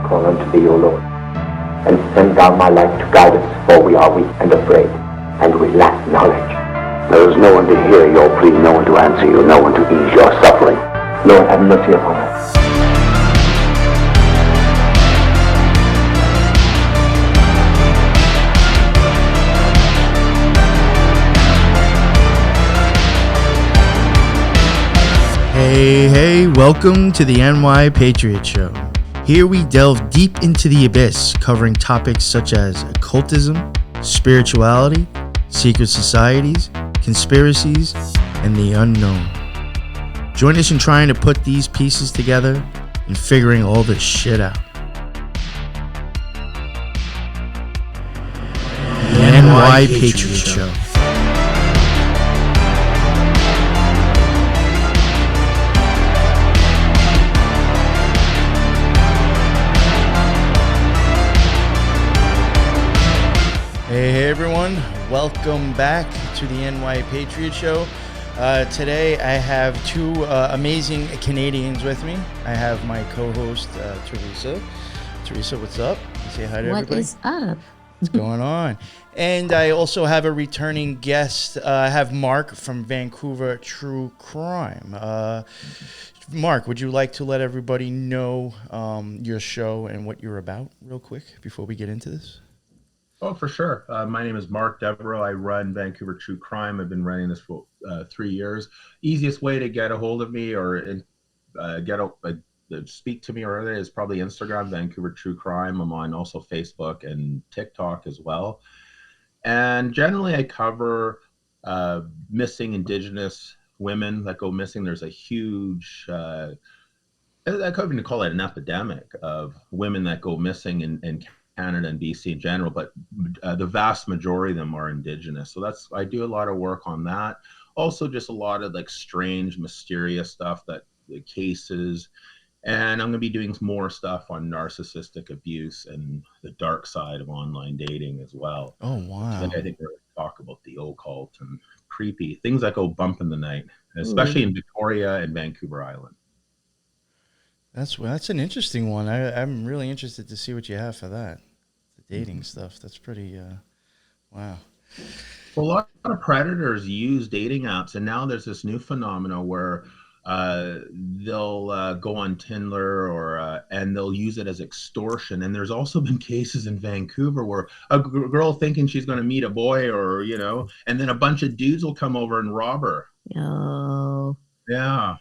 call unto thee, O Lord, and send down my life to guide us, for we are weak and afraid, and we lack knowledge. There is no one to hear your plea, no one to answer you, no one to ease your suffering. Lord, have mercy upon us. Hey, welcome to the NY Patriot Show. Here we delve deep into the abyss, covering topics such as occultism, spirituality, secret societies, conspiracies, and the unknown. Join us in trying to put these pieces together and figuring all this shit out. The NY Patriot Show. Hey everyone, welcome back to the NY Patriot Show. Today I have two amazing Canadians with me. I have my co-host Teresa. Teresa, what's up? Say hi to everybody. What is up? What's going on? And I also have a returning guest. I have Marc from Vancouver True Crime. Marc, would you like to let everybody know your show and what you're about real quick before we get into this? Oh, for sure. My name is Marc Deveraux. I run Vancouver True Crime. I've been running this for 3 years. Easiest way to get a hold of me or speak to me or other is probably Instagram, Vancouver True Crime. I'm on also Facebook and TikTok as well. And generally I cover missing Indigenous women that go missing. There's a huge, I couldn't even call it an epidemic of women that go missing in Canada and BC in general, but the vast majority of them are Indigenous. So I do a lot of work on that. Also just a lot of like strange, mysterious stuff, the cases. And I'm going to be doing more stuff on narcissistic abuse and the dark side of online dating as well. Oh, wow. And I think we're going to talk about the occult and creepy things that go bump in the night, especially in Victoria and Vancouver Island. That's an interesting one. I'm really interested to see what you have for that. The dating stuff. That's pretty, wow. Well, a lot of predators use dating apps, and now there's this new phenomena where they'll go on Tinder and they'll use it as extortion. And there's also been cases in Vancouver where a girl thinking she's going to meet a boy and then a bunch of dudes will come over and rob her. Oh. Yeah.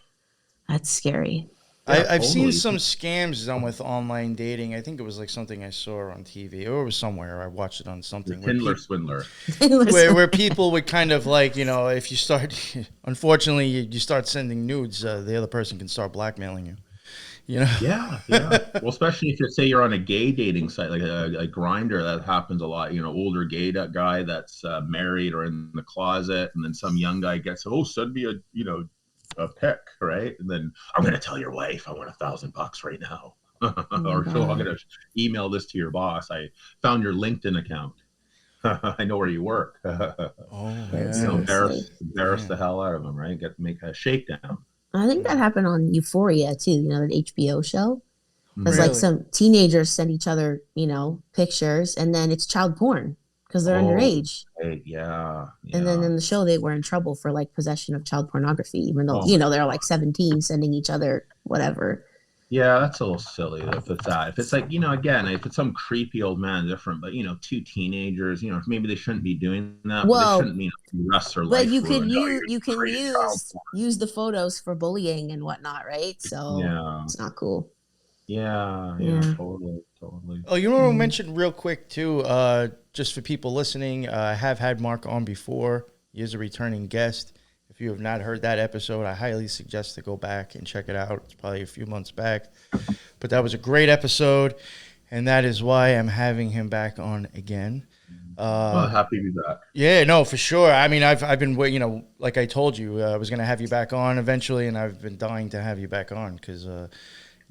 That's scary. Yeah, I've seen some scams done with online dating. I think it was like something I saw on TV, or it was somewhere. I watched it on something. Tinder swindler. where people would kind of like, if you start, unfortunately, you start sending nudes, the other person can start blackmailing you. Yeah. Well, especially if you're on a gay dating site, like a Grindr, that happens a lot. Older gay guy that's married or in the closet, and then some young guy gets, send me a pic, right? And then I'm going to tell your wife I want $1,000 right now. Or I'm going to email this to your boss. I found your LinkedIn account. I know where you work. Embarrass the hell out of them, right? Make a shakedown. I think that happened on Euphoria too, the HBO show. Because Really? like some teenagers send each other, pictures, and then it's child porn because they're underage. Right. Yeah. And then in the show, they were in trouble for like possession of child pornography, even though, they're like 17 sending each other whatever. Yeah, that's a little silly if it's that. If it's like, again, if it's some creepy old man, different, but, two teenagers, maybe they shouldn't be doing that. Well, but they shouldn't, rest their life. But you can use the photos for bullying and whatnot, right? So it's not cool. Yeah, totally. Oh, you want to mention real quick too, just for people listening, I have had Marc on before. He is a returning guest. If you have not heard that episode, I highly suggest to go back and check it out. It's probably a few months back, but that was a great episode, and that is why I'm having him back on again. Happy to be back. Yeah, no, for sure. I mean, I've been waiting. Like I told you, I was going to have you back on eventually, and I've been dying to have you back on because you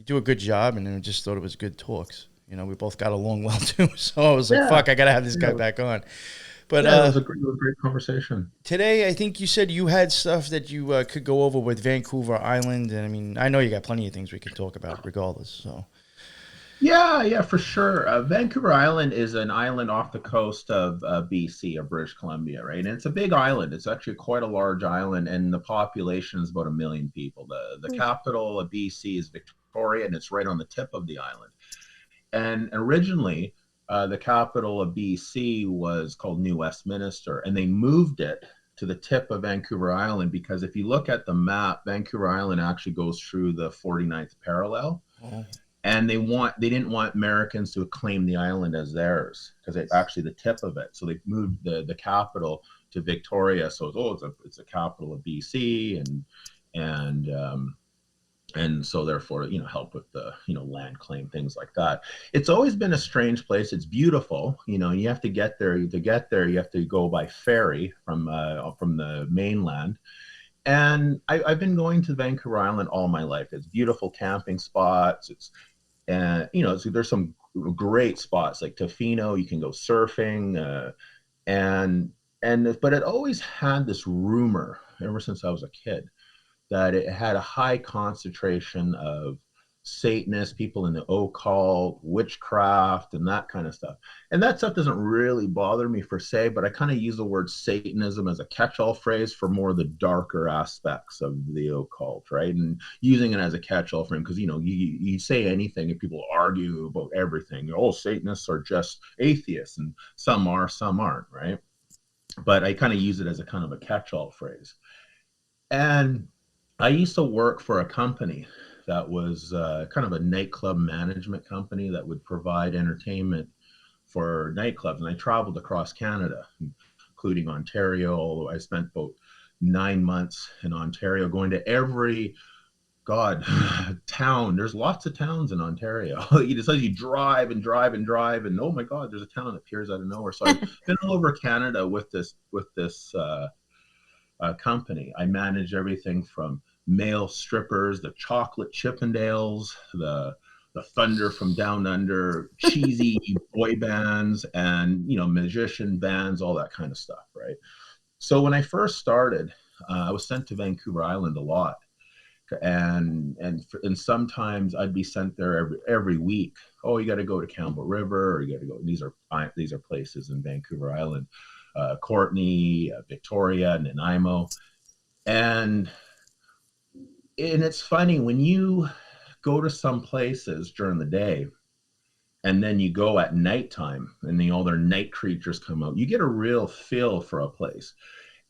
do a good job, and I just thought it was good talks. We both got along well too, so I was like, "Fuck, I got to have this guy back on." But it was a great conversation. Today, I think you said you had stuff that you could go over with Vancouver Island, and I mean, I know you got plenty of things we can talk about regardless. So, Yeah, for sure. Vancouver Island is an island off the coast of BC, of British Columbia, right? And it's a big island. It's actually quite a large island, and the population is about 1 million people. The capital of BC is Victoria, and it's right on the tip of the island. And originally, the capital of BC was called New Westminster, and they moved it to the tip of Vancouver Island because if you look at the map, Vancouver Island actually goes through the 49th parallel. And they didn't want Americans to claim the island as theirs because it's actually the tip of it. So they moved the capital to Victoria. So it's a capital of BC and so therefore help with the land claim, things like that. It's always been a strange place. It's beautiful. You have to get there. To get there, you have to go by ferry from the mainland. And I've been going to Vancouver Island all my life. It's beautiful camping spots. There's some great spots like Tofino. You can go surfing, but it always had this rumor ever since I was a kid that it had a high concentration of Satanists, people in the occult, witchcraft, and that kind of stuff. And that stuff doesn't really bother me per se, but I kind of use the word Satanism as a catch-all phrase for more of the darker aspects of the occult, right? And using it as a catch-all frame because you say anything and people argue about everything. Oh, Satanists are just atheists, and some are, some aren't, right? But I kind of use it as a kind of a catch-all phrase. And I used to work for a company that was kind of a nightclub management company that would provide entertainment for nightclubs. And I traveled across Canada, including Ontario. I spent about 9 months in Ontario going to every town. There's lots of towns in Ontario. You drive and drive and drive, and oh my God, there's a town that appears out of nowhere. So I've been all over Canada with this company. I manage everything from male strippers, the chocolate Chippendales, the Thunder from Down Under, cheesy boy bands, and magician bands, all that kind of stuff, right? So when I first started, I was sent to Vancouver Island a lot, and sometimes I'd be sent there every week. Oh, you got to go to Campbell River, or you got to go. These are places in Vancouver Island, Courtenay, Victoria, Nanaimo, and it's funny when you go to some places during the day and then you go at nighttime and all their night creatures come out, you get a real feel for a place.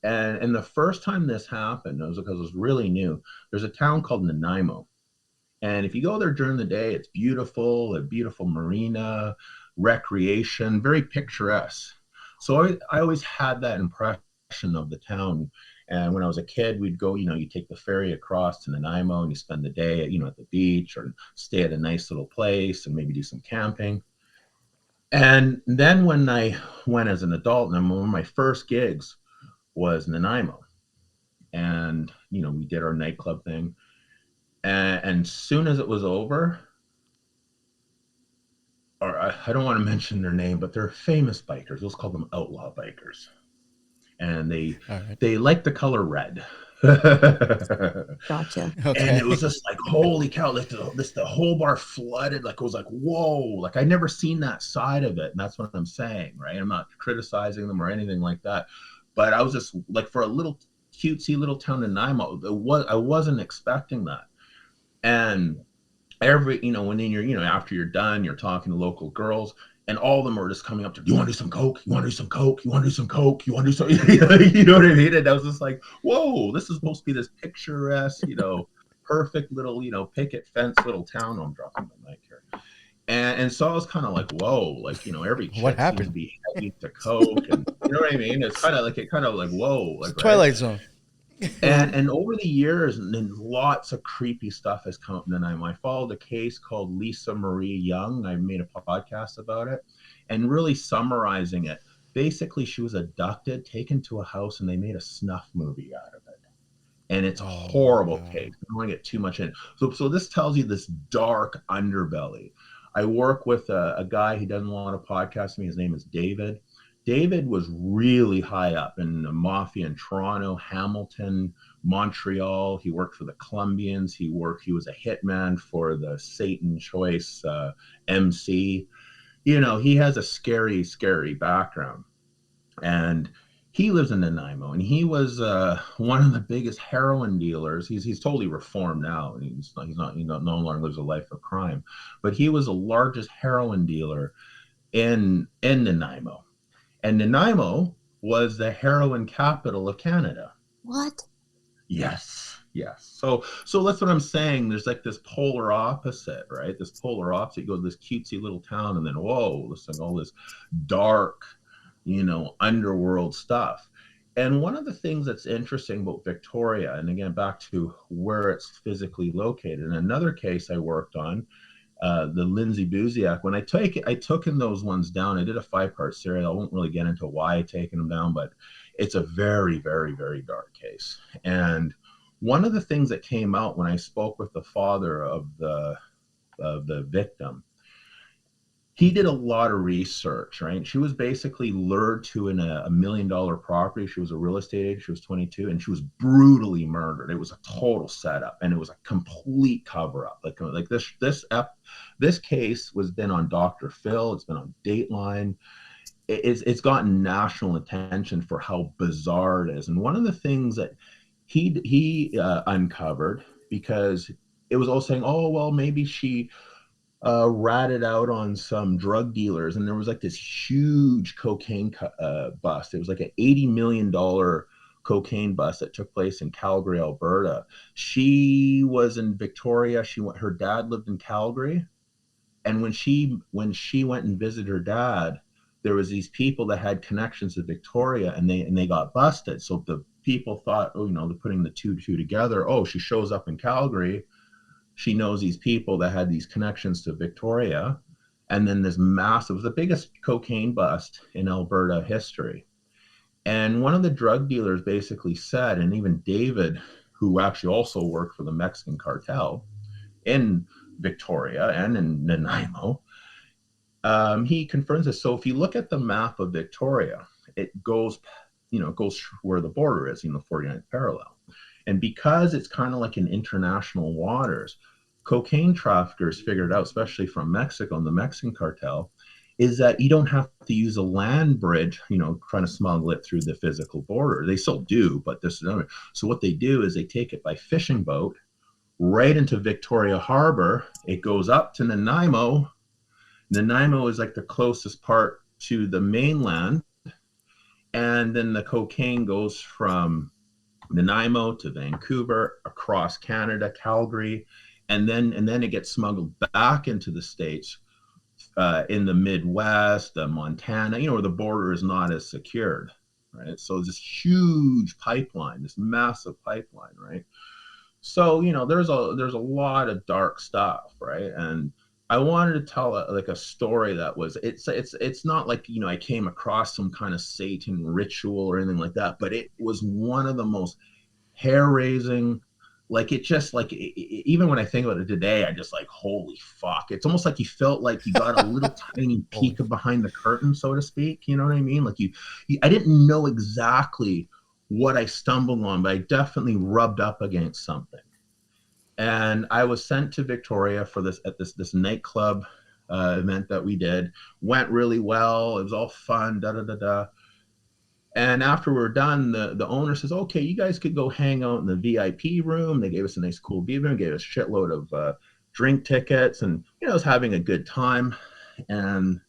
And the first time this happened, it was because it was really new. There's a town called Nanaimo. And if you go there during the day, it's beautiful, a beautiful marina, recreation, very picturesque. So I always had that impression of the town. And when I was a kid, we'd go, you take the ferry across to Nanaimo and you spend the day, at the beach or stay at a nice little place and maybe do some camping. And then when I went as an adult, and one of my first gigs was Nanaimo. And, we did our nightclub thing. And soon as it was over, or I don't want to mention their name, but they're famous bikers. Let's call them outlaw bikers. And they like the color red. Gotcha. Okay. And it was just like, holy cow, like the whole bar flooded. Like, it was like, whoa, like I never seen that side of it. And that's what I'm saying, right? I'm not criticizing them or anything like that. But I was just like, for a little cutesy little town in Nanaimo, I wasn't expecting that. And when you're, after you're done, you're talking to local girls, and all of them are just coming up to, you want to do some coke? You want to do some coke? You want to do some coke? You want to do some, you know what I mean? And I was just like, whoa, this is supposed to be this picturesque, perfect little, picket fence little town. I'm dropping my mic here. And so I was kind of like, whoa, like, every chick What happened? seems to be heavy to coke, and you know what I mean? It's kind of like, whoa, like Twilight right? Zone. And over the years, and then lots of creepy stuff has come up. And then I followed a case called Lisa Marie Young. I made a podcast about it, and really summarizing it. Basically, she was abducted, taken to a house, and they made a snuff movie out of it. And it's a horrible case. I don't want to get too much in. So this tells you this dark underbelly. I work with a guy. He doesn't want to podcast me. His name is David. David was really high up in the mafia in Toronto, Hamilton, Montreal. He worked for the Colombians. He was a hitman for the Satan Choice MC. You know, he has a scary, scary background. And he lives in Nanaimo, and he was one of the biggest heroin dealers. He's totally reformed now. He no longer lives a life of crime, but he was the largest heroin dealer in Nanaimo. And Nanaimo was the heroin capital of Canada. What? Yes. So that's what I'm saying. There's like this polar opposite, right? This polar opposite. You go to this cutesy little town, and then whoa, listen, all this dark, underworld stuff. And one of the things that's interesting about Victoria, and again, back to where it's physically located, in another case I worked on, the Lindsay Buziak, when I took in those ones down. I did a 5-part series. I won't really get into why I taken them down, but it's a very, very, very dark case. And one of the things that came out when I spoke with the father of the victim, he did a lot of research, right? She was basically lured to a $1 million property. She was a real estate agent. She was 22, and she was brutally murdered. It was a total setup, and it was a complete cover up. Like this case was been on Dr. Phil. It's been on Dateline. It's gotten national attention for how bizarre it is. And one of the things that he uncovered, because it was all saying, oh well, maybe she ratted out on some drug dealers, and there was like this huge cocaine bust. It was like an $80 million cocaine bust that took place in Calgary, Alberta. She was in Victoria. Her dad lived in Calgary, and when she went and visited her dad, there was these people that had connections to Victoria, and they got busted. So the people thought, oh, they're putting the two together. Oh, she shows up in Calgary. She knows these people that had these connections to Victoria. And then this massive, the biggest cocaine bust in Alberta history. And one of the drug dealers basically said, and even David, who actually also worked for the Mexican cartel in Victoria and in Nanaimo, he confirms this. So if you look at the map of Victoria, it goes where the border is, 49th parallel. And because it's kind of like in international waters, cocaine traffickers figured out, especially from Mexico and the Mexican cartel, is that you don't have to use a land bridge, trying to smuggle it through the physical border. They still do, but this is another. So what they do is they take it by fishing boat right into Victoria Harbor. It goes up to Nanaimo. Nanaimo is like the closest part to the mainland. And then the cocaine goes from Nanaimo to Vancouver, across Canada, Calgary, and then it gets smuggled back into the States, in the Midwest, Montana, where the border is not as secured, right? So this huge pipeline, this massive pipeline, right? So there's a lot of dark stuff, right? And I wanted to tell a story that was, it's not like, I came across some kind of Satan ritual or anything like that, but it was one of the most hair-raising, even when I think about it today, I just like, holy fuck. It's almost like you felt like you got a little tiny peek of behind the curtain, so to speak. You know what I mean? Like I didn't know exactly what I stumbled on, but I definitely rubbed up against something. And I was sent to Victoria for this nightclub event that we did. Went really well. It was all fun. And after we're done, the owner says, "Okay, you guys could go hang out in the VIP room." They gave us a nice cool VIP room, gave us a shitload of drink tickets, and I was having a good time. And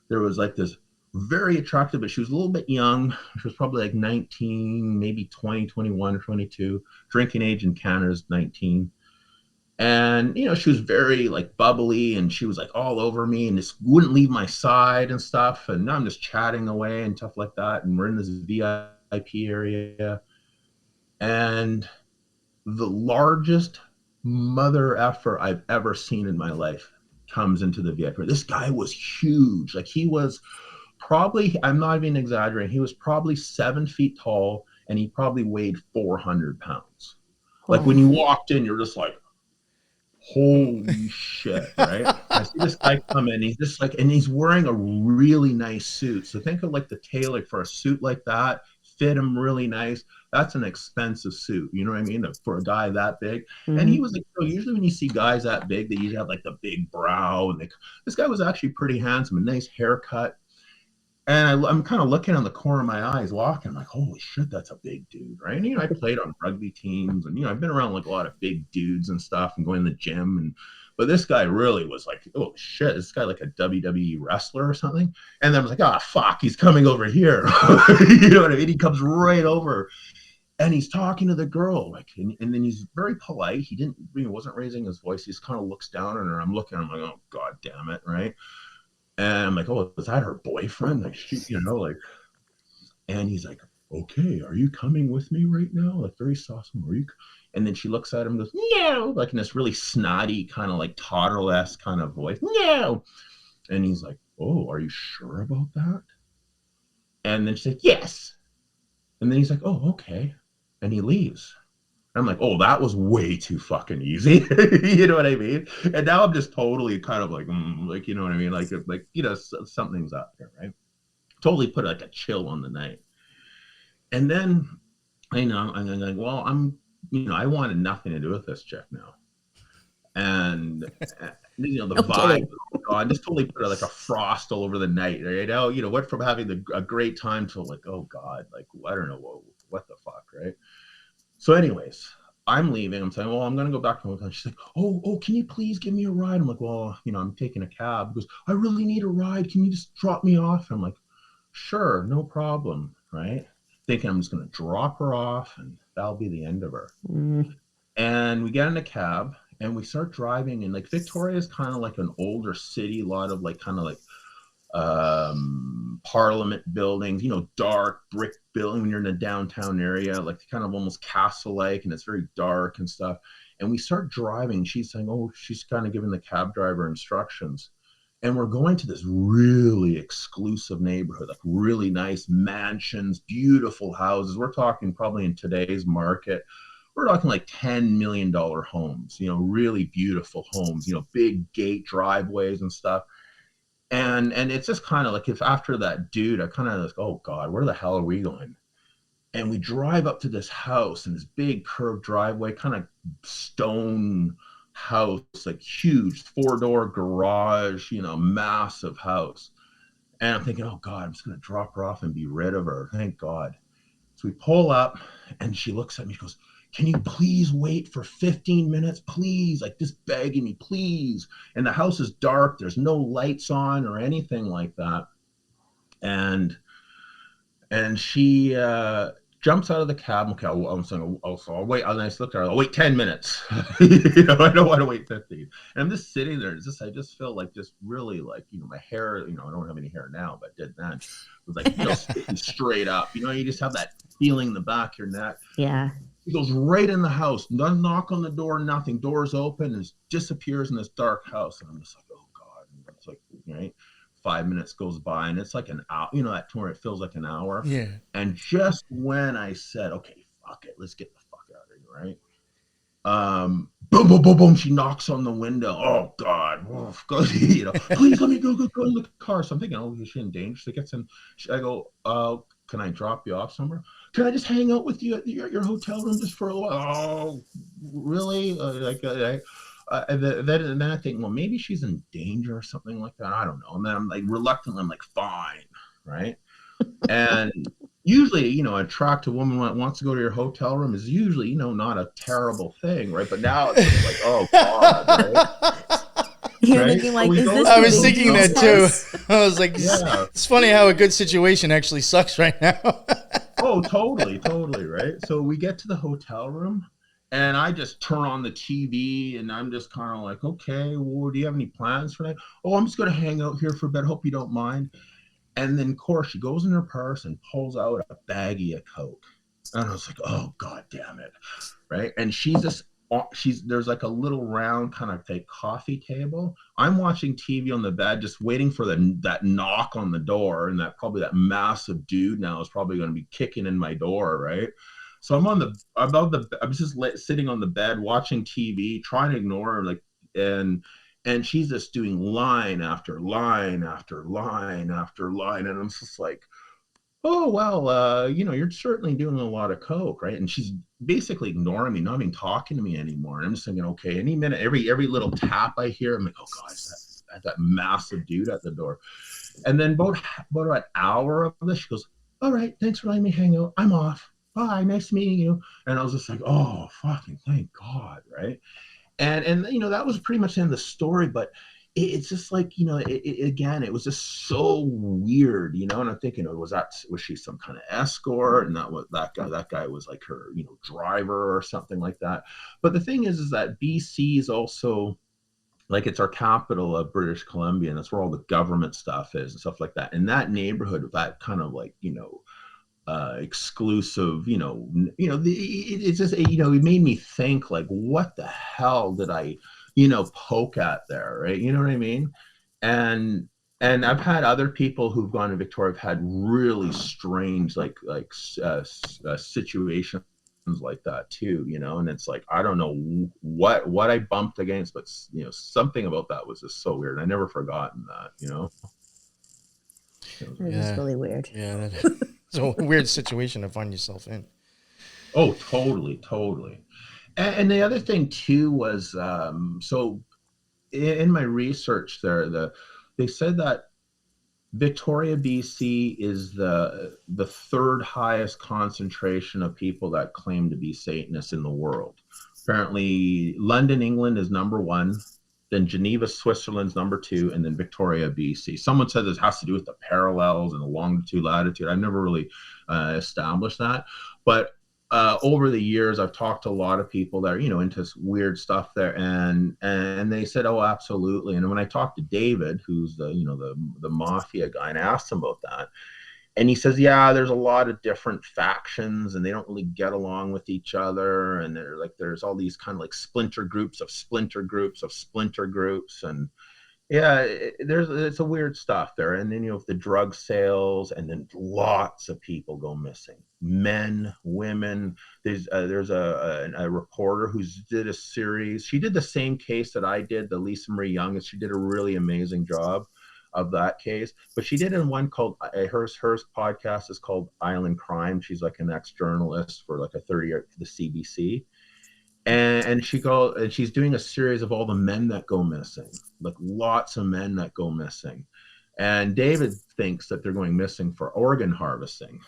there was like this very attractive, but she was a little bit young. She was probably like 19, maybe 20, 21, 22. Drinking age in Canada is 19. And, she was very like bubbly, and she was like all over me and just wouldn't leave my side and stuff. And I'm just chatting away and stuff like that. And we're in this VIP area. And the largest mother effer I've ever seen in my life comes into the VIP. This guy was huge. Like he was probably, I'm not even exaggerating, he was probably 7 feet tall, and he probably weighed 400 pounds. Like when you walked in, you're just like, holy shit. shit, right? I see this guy come in, he's just like, and he's wearing a really nice suit. So think of like the tailor for a suit like that, fit him really nice. That's an expensive suit, you know what I mean? For a guy that big. And he was like, usually when you see guys that big, they usually have like the big brow, and this guy was actually pretty handsome, a nice haircut. And I'm kind of looking on the corner of my eyes walking. I'm like, holy shit, that's a big dude, right? And, I played on rugby teams, and, I've been around like a lot of big dudes and stuff and going to the gym. But this guy really was like, oh shit, this guy like a WWE wrestler or something. And then I was like, oh, fuck, he's coming over here. You know what I mean? He comes right over and he's talking to the girl. Like, and then he's very polite. He wasn't raising his voice. He just kind of looks down at her. I'm looking, I'm like, oh, God damn it, right? And I'm like, oh, is that her boyfriend? Like, and he's like, okay, are you coming with me right now? Like, very soft. And then she looks at him and goes, no, like in this really snotty, kind of like toddler-esque kind of voice, no. And he's like, oh, are you sure about that? And then she's like, yes. And then he's like, oh, okay. And he leaves. I'm like, oh, that was way too fucking easy. You know what I mean? And now I'm just totally kind of like, like, you know what I mean? Like, something's up there, right? Totally put like a chill on the night. And then, I'm like, well, I wanted nothing to do with this chick now. And, the vibe, I just totally put like a frost all over the night, right? Now, went from having a great time to like, oh God, like, I don't know, what the fuck, right? So anyways, I'm leaving. I'm saying, well, I'm going to go back to the hotel. She's like, oh, can you please give me a ride? I'm like, well, I'm taking a cab. Because I really need a ride. Can you just drop me off? I'm like, sure, no problem, right? Thinking I'm just going to drop her off and that'll be the end of her. And we get in a cab and we start driving. And like Victoria is kind of like an older city, a lot of like kind of like parliament buildings, dark brick building when you're in the downtown area, like kind of almost castle-like, and it's very dark and stuff. And we start driving. She's saying, oh, she's kind of giving the cab driver instructions. And we're going to this really exclusive neighborhood, like really nice mansions, beautiful houses. We're talking probably in today's market, we're talking like $10 million homes, really beautiful homes, big gate driveways and stuff. And it's just kind of like, if after that dude, I kind of like, oh God, where the hell are we going? And we drive up to this house, and this big curved driveway, kind of stone house, like huge 4-door garage, massive house. And I'm thinking, oh God, I'm just going to drop her off and be rid of her. Thank God. So we pull up and she looks at me, she goes, can you please wait for 15 minutes, please? Like, just begging me, please. And the house is dark. There's no lights on or anything like that. And she jumps out of the cab. Okay, I'm saying, so I'll wait. And I looked at her, I'll wait 10 minutes. I don't want to wait 15. And I'm just sitting there. I just feel like just really like, my hair, I don't have any hair now, but did then. It was like, sticking straight up. You just have that feeling in the back of your neck. Yeah. He goes right in the house, doesn't knock on the door, nothing. Doors open and disappears in this dark house. And I'm just like, oh God. And it's like, right? 5 minutes goes by and it's like an hour, that tour, it feels like an hour. Yeah. And just when I said, okay, fuck it, let's get the fuck out of here, right? Boom, boom, boom, boom. She knocks on the window. Oh God. Please let me go in the car. So I'm thinking, oh, is she in danger? She gets in. I go, can I drop you off somewhere? Can I just hang out with you at your hotel room just for a while? Oh, really? And then I think, well, maybe she's in danger or something like that. I don't know. And then I'm like, reluctantly, I'm like, fine, right? And usually, an attractive woman that wants to go to your hotel room is usually, not a terrible thing, right? But now it's just like, oh God, right? You're right? thinking like, So is this I was thinking that too. house? I was like, Yeah. it's funny how a good situation actually sucks right now. Oh, totally, right? So we get to the hotel room, and I just turn on the TV, and I'm just kind of like, okay, well, do you have any plans for that? Oh, I'm just going to hang out here for a bit. Hope you don't mind. And then, of course, she goes in her purse and pulls out a baggie of Coke. And I was like, oh, God damn it, right? And there's like a little round kind of like coffee table. I'm watching TV on the bed, just waiting for that knock on the door, and probably that massive dude now is probably going to be kicking in my door, right? So I'm just sitting on the bed watching TV, trying to ignore her, like, and And she's just doing line after line after line after line. And I'm just like, oh, well, you're certainly doing a lot of coke, right? And she's basically ignoring me, not even talking to me anymore. And I'm just thinking, okay, any minute, every little tap I hear, I'm like, oh God, is that massive dude at the door. And then about an hour of this, she goes, all right, thanks for letting me hang out. I'm off. Bye, nice meeting you. And I was just like, oh, fucking thank God, right? And that was pretty much the end of the story, but it's just like, again, it was just so weird, and I'm thinking, was she some kind of escort? And that guy was like her, driver or something like that. But the thing is that BC is also, like, it's our capital of British Columbia, and that's where all the government stuff is and stuff like that. And that neighborhood, that kind of like, exclusive, it's just, it made me think, like, what the hell did I, poke at there, right? You know what I mean? And I've had other people who've gone to Victoria have had really strange, situations like that too, and it's like, I don't know what I bumped against, but something about that was just so weird. I never forgotten that, It was really weird. Yeah, it's a weird situation to find yourself in. Oh, totally. And the other thing too was, so in my research there, they said that Victoria, BC is the third highest concentration of people that claim to be Satanists in the world. Apparently, London, England is number one, then Geneva, Switzerland's number two, and then Victoria, BC. Someone said this has to do with the parallels and the longitude, latitude. I've never really established that. But over the years, I've talked to a lot of people that are, into weird stuff there, and they said, oh, absolutely. And when I talked to David, who's the mafia guy, and I asked him about that, and he says, yeah, there's a lot of different factions, and they don't really get along with each other, and there's all these kind of like splinter groups of splinter groups of splinter groups, and yeah, it's a weird stuff there. And then the drug sales, and then lots of people go missing, men, women. There's a reporter who did a series. She did the same case that I did, the Lisa Marie Young, and she did a really amazing job of that case. But she did in one called her podcast is called Island Crime. She's like an ex-journalist for like a 30-year for the CBC. And she's doing a series of all the men that go missing, like lots of men that go missing. And David thinks that they're going missing for organ harvesting,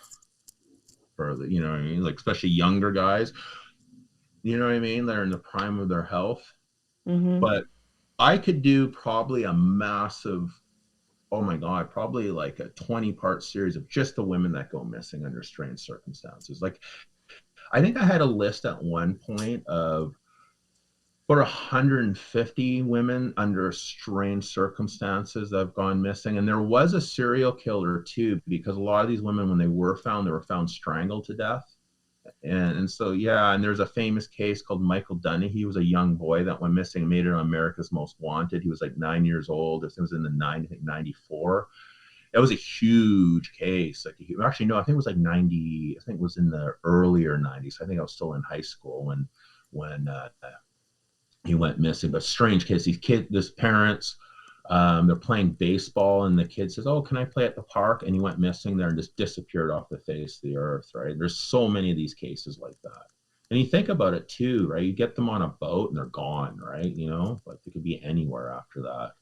for the, what I mean, like especially younger guys, what I mean, they're in the prime of their health. Mm-hmm. But I could do probably a massive, oh my God, probably like a 20-part series of just the women that go missing under strange circumstances. Like, I think I had a list at one point of about 150 women under strange circumstances that have gone missing. And there was a serial killer too, because a lot of these women, when they were found strangled to death. And so, yeah, and there's a famous case called Michael Dunny. He was a young boy that went missing, made it on America's Most Wanted. He was like 9 years old. It was in the 94. It was a huge case. Actually, no, I think it was like 90. I think it was in the earlier 90s. I think I was still in high school when he went missing. But strange case. This parents, they're playing baseball, and the kid says, "Oh, can I play at the park?" And he went missing there and just disappeared off the face of the earth. Right? There's so many of these cases like that. And you think about it too, right? You get them on a boat and they're gone, right? Like they could be anywhere after that.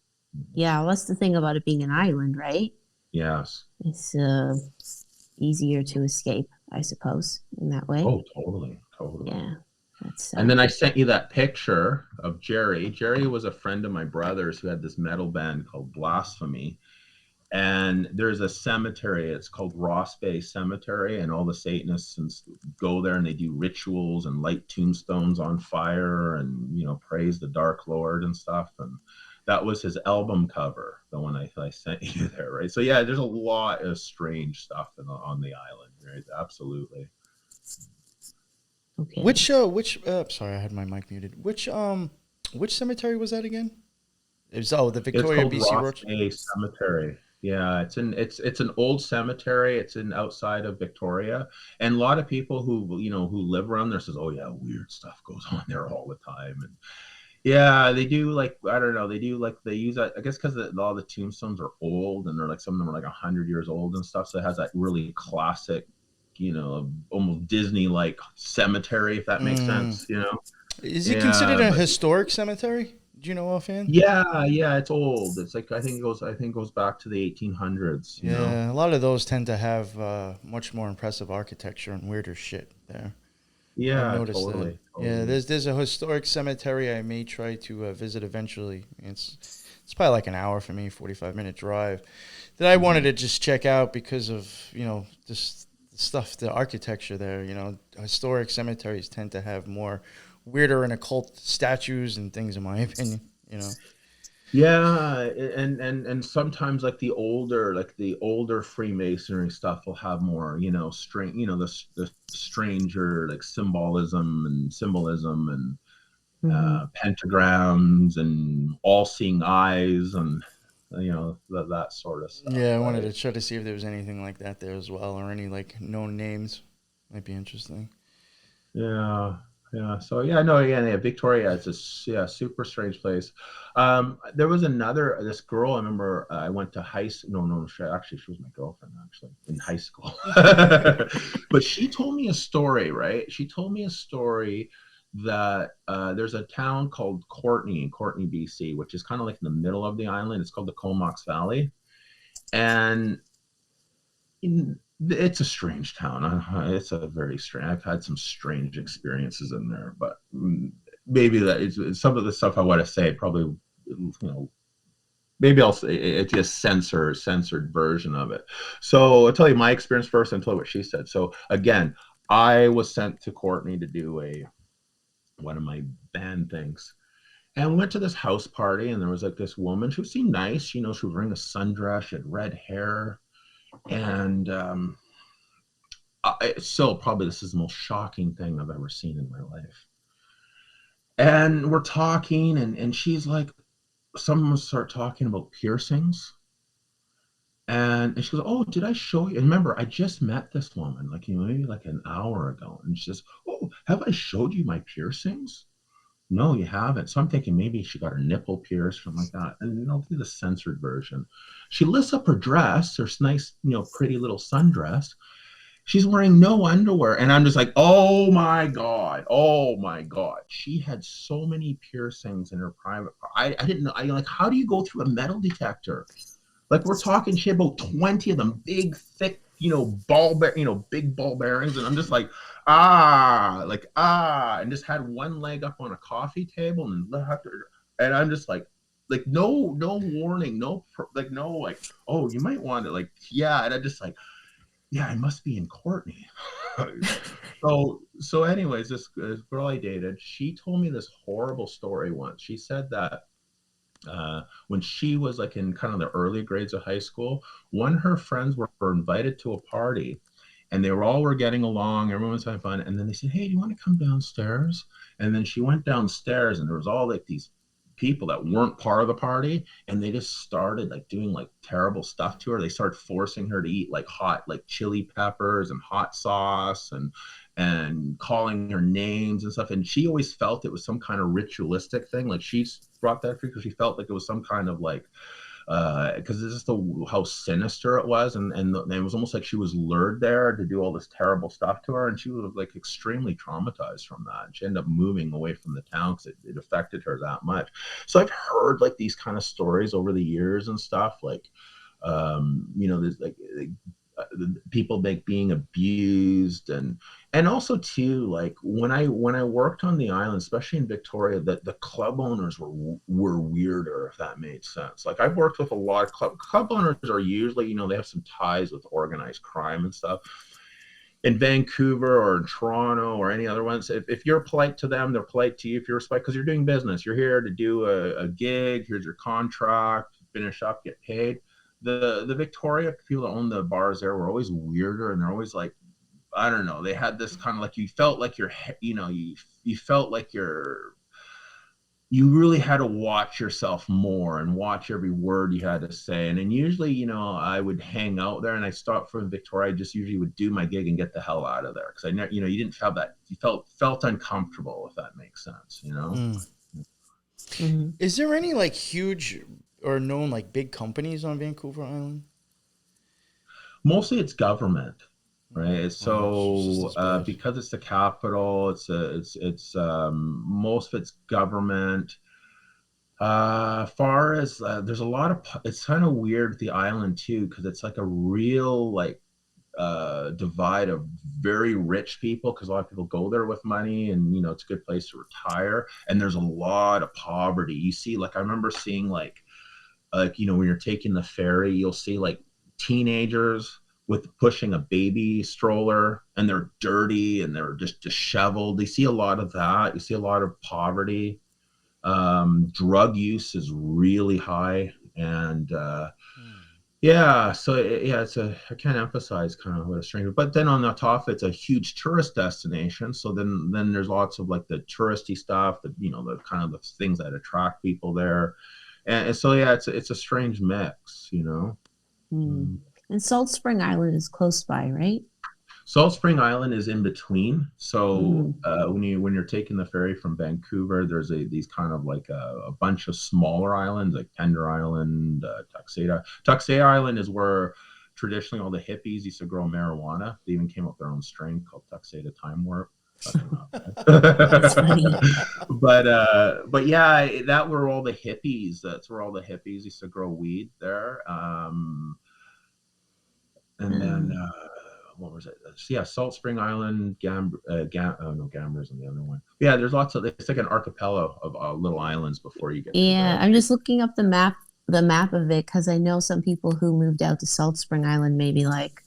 Yeah, well, that's the thing about it being an island, right? Yes. It's easier to escape, I suppose, in that way. Oh, totally. Yeah. And then I sent you that picture of Jerry. Jerry was a friend of my brother's who had this metal band called Blasphemy. And there's a cemetery, it's called Ross Bay Cemetery, and all the Satanists go there and they do rituals and light tombstones on fire and, praise the Dark Lord and stuff. And that was his album cover, the one I sent you there, right? So yeah, there's a lot of strange stuff on the island, right? Absolutely. Okay. Which sorry, I had my mic muted. Which cemetery was that again? It was the Victoria, BC Ross Bay Cemetery. Yeah, it's an old cemetery. It's outside of Victoria, and a lot of people who live around there says, "Oh yeah, weird stuff goes on there all the time." And Yeah, they do like I don't know. They do like they use that I guess because all the tombstones are old and they're like some of them are like 100 years old and stuff. So it has that really classic, almost Disney like cemetery if that makes Mm. sense. You know. Is it considered Yeah, a but historic cemetery? Do you know offhand? yeah, it's old. It's like I think it goes back to the 1800s. You know. Yeah, a lot of those tend to have much more impressive architecture and weirder shit there. I've Yeah, noticed that. totally, Yeah, totally. there's a historic cemetery I may try to visit eventually. It's probably like an hour for me, 45-minute drive that I wanted Mhm. to just check out because of just the stuff, the architecture there. Historic cemeteries tend to have more weirder and occult statues and things, in my opinion. You know. Yeah, and sometimes like the older Freemasonry stuff will have more, strange, the stranger like symbolism and Hmm. pentagrams and all-seeing eyes and that sort of stuff, Yeah, I wanted right? to try to see if there was anything like that there as well, or any like known names. Might be interesting. Yeah, yeah. So yeah, no, again, yeah, Victoria is yeah, super strange place. There was this girl. I remember I went to high school. No, no, she was my girlfriend actually in high school. But she told me a story, right? She told me a story that there's a town called Courtney in Courtney, BC, which is kind of like in the middle of the island. It's called the Comox Valley, and it's a strange town. It's a very strange. I've had some strange experiences in there, but maybe it's some of the stuff I want to say probably, maybe I'll say it's just censored version of it. So I'll tell you my experience first and tell you what she said. So again, I was sent to Courtney to do one of my band things. And we went to this house party, and there was like this woman. She seemed nice, she was wearing a sundress, she had red hair, and still probably this is the most shocking thing I've ever seen in my life. And we're talking, and she's like, some of us start talking about piercings. And she goes, "Oh, did I show you?" And remember, I just met this woman, like, maybe like an hour ago. And she says, "Oh, have I showed you my piercings?" No, you haven't. So I'm thinking maybe she got her nipple pierced, something like that. And I'll do the censored version. She lifts up her dress, her nice, pretty little sundress. She's wearing no underwear. And I'm just like, oh my God. Oh my God. She had so many piercings in her private. I didn't know. I like, how do you go through a metal detector? Like we're talking, she had about 20 of them, big, thick, big ball bearings. And I'm just like, and just had one leg up on a coffee table and left her. And I'm just like no warning, no, like, oh, you might want to, like, yeah. And I just like, yeah, I must be in Courtney. So anyways, this girl I dated, she told me this horrible story once. She said that when she was like in kind of the early grades of high school, one of her friends were invited to a party, and were getting along, everyone was having fun, and then they said, "Hey, do you want to come downstairs?" And then she went downstairs, and there was all like these people that weren't part of the party, and they just started like doing like terrible stuff to her. They started forcing her to eat like hot, like chili peppers and hot sauce, and calling her names and stuff. And she always felt it was some kind of ritualistic thing. Like she brought that because she felt like it was some kind of like, because this is how sinister it was, and it was almost like she was lured there to do all this terrible stuff to her, and she was like extremely traumatized from that. And she ended up moving away from the town because it affected her that much. So I've heard like these kind of stories over the years and stuff, like, there's like people like being abused, and also too, like when I worked on the island, especially in Victoria, that the club owners were weirder, if that made sense. Like I've worked with a lot of club owners are usually, they have some ties with organized crime and stuff. In Vancouver or in Toronto or any other ones, if you're polite to them, they're polite to you. If you're respect, because you're doing business, you're here to do a gig. Here's your contract, finish up, get paid. The Victoria people that own the bars there were always weirder, and they're always like, I don't know. They had this kind of like, you felt like you felt like you really had to watch yourself more and watch every word you had to say. And then usually, I would hang out there, and I stopped from Victoria. I just usually would do my gig and get the hell out of there, because I never, you didn't have that. You felt uncomfortable, if that makes sense. Mm. Mhm. Is there any like huge or known like big companies on Vancouver Island? Mostly it's government, right? Oh, it's just So as bad. because it's the capital, most of it's government. Far as there's a lot of it's kind of weird the island too because it's like a real like divide of very rich people because a lot of people go there with money and it's a good place to retire, and there's a lot of poverty. You see, like I remember seeing like when you're taking the ferry, you'll see like teenagers with pushing a baby stroller, and they're dirty and they're just disheveled. You see a lot of that. You see a lot of poverty. Drug use is really high, and yeah, so I can't emphasize kind of what a stranger. But then on the top, it's a huge tourist destination. So then there's lots of like the touristy stuff, the kind of the things that attract people there, and so yeah, it's a strange mix. Mm. And Salt Spring Island is close by, right? Salt Spring Island is in between. So Mm. when you're taking the ferry from Vancouver, there's these kind of like a bunch of smaller islands like Pender Island, Tuxedo. Tuxedo Island is where traditionally all the hippies used to grow marijuana. They even came up with their own strain called Tuxedo Time Warp. That's funny. But yeah, that's where all the hippies used to grow weed there. And then what was it? Yeah, Salt Spring Island, no, Gambra's on the other one. Yeah, there's lots of. It's like an archipelago of little islands before you get to Yeah, I'm just looking up the map of it because I know some people who moved out to Salt Spring Island maybe like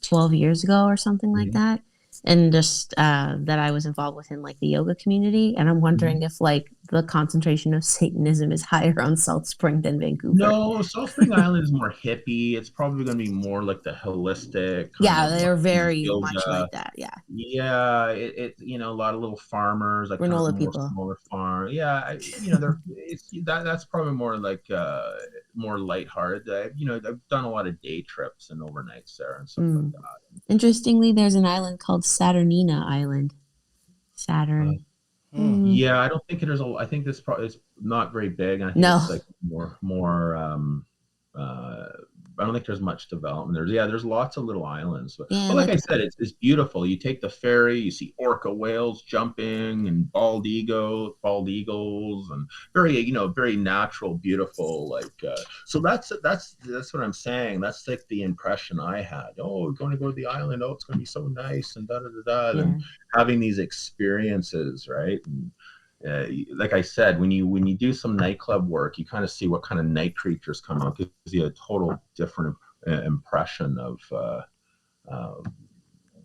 12 years ago or something like that. And just that I was involved within like the yoga community. And I'm wondering if like the concentration of Satanism is higher on Salt Spring than Vancouver. No, Salt Spring Island is more hippie. It's probably going to be more like the holistic. Yeah, they're very yoga. much like that. Yeah. Yeah, a lot of little farmers, like kind Granola of more people. smaller farm. Yeah, that's probably more like more lighthearted. I've done a lot of day trips and overnights there and stuff like that. Interestingly, there's an island called Saturnina Island. Saturn. Yeah, I don't think there's I think this probably is not very big. I think it's like more. I don't think there's much development. There's lots of little islands, but like I said, it's beautiful. You take the ferry, you see orca whales jumping and bald eagles, and very natural, beautiful. Like so that's what I'm saying. That's like the impression I had. Oh, we're going to go to the island. Oh, it's going to be so nice and and having these experiences, right? And, like I said, when you do some nightclub work, you kind of see what kind of night creatures come out. It gives you a total different impression of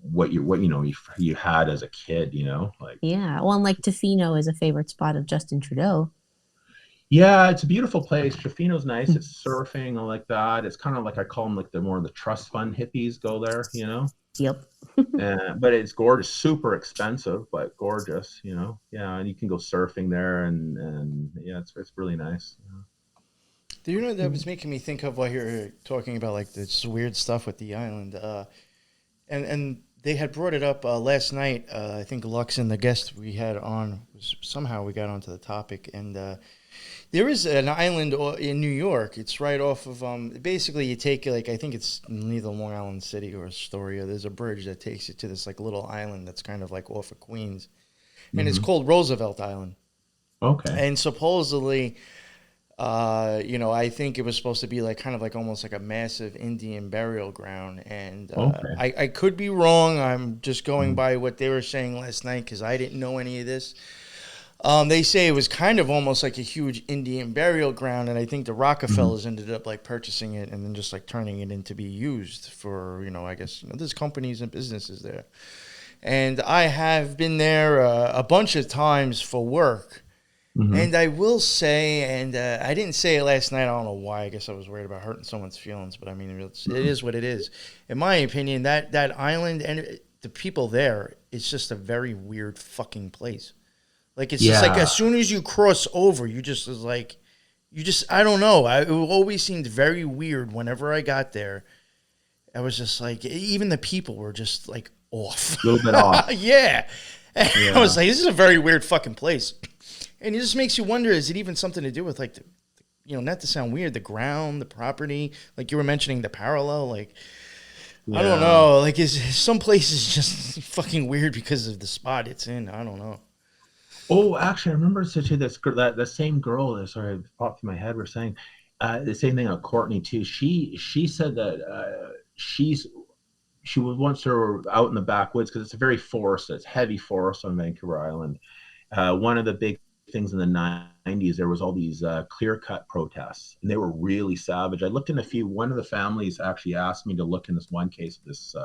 what you had as a kid. Like well, and like Tofino is a favorite spot of Justin Trudeau. Yeah, it's a beautiful place. Tofino's nice. It's surfing and like that. It's kind of like I call them like the trust fund hippies go there. Yep. But it's gorgeous, super expensive, but gorgeous, Yeah, and you can go surfing there, and yeah, it's really nice. Do you know that was making me think of while you're talking about like this weird stuff with the island, and they had brought it up last night. I think Lux and the guest we had on somehow we got onto the topic, and there is an island in New York. It's right off of basically you take like I think it's neither Long Island City or Astoria. There's a bridge that takes you to this like little island that's kind of like off of Queens, and it's called Roosevelt Island. Okay. And supposedly, I think it was supposed to be like kind of like almost like a massive Indian burial ground. And I could be wrong. I'm just going by what they were saying last night because I didn't know any of this. They say it was kind of almost like a huge Indian burial ground, and I think the Rockefellers ended up like purchasing it and then just like turning it into be used for, I guess, there's companies and businesses there. And I have been there a bunch of times for work. And I will say, and I didn't say it last night, I don't know why, I guess I was worried about hurting someone's feelings, but I mean, it is what it is. In my opinion, that island and the people there, it's just a very weird fucking place. Like, it's just like, as soon as you cross over, I don't know. It always seemed very weird whenever I got there. I was just like, even the people were just like off. A little bit off. Yeah. I was like, this is a very weird fucking place. And it just makes you wonder, is it even something to do with, like, not to sound weird, the ground, the property, like you were mentioning, the parallel, like, I don't know, like, is some places just fucking weird because of the spot it's in? I don't know. Oh, actually, I remember such that same girl. Sorry, it popped in my head. We're saying the same thing on Courtney too. She said that she was once out in the backwoods because it's a very forest. It's heavy forest on Vancouver Island. One of the big things in the 90s, there was all these clear-cut protests, and they were really savage. I looked in a few. One of the families actually asked me to look in this one case of this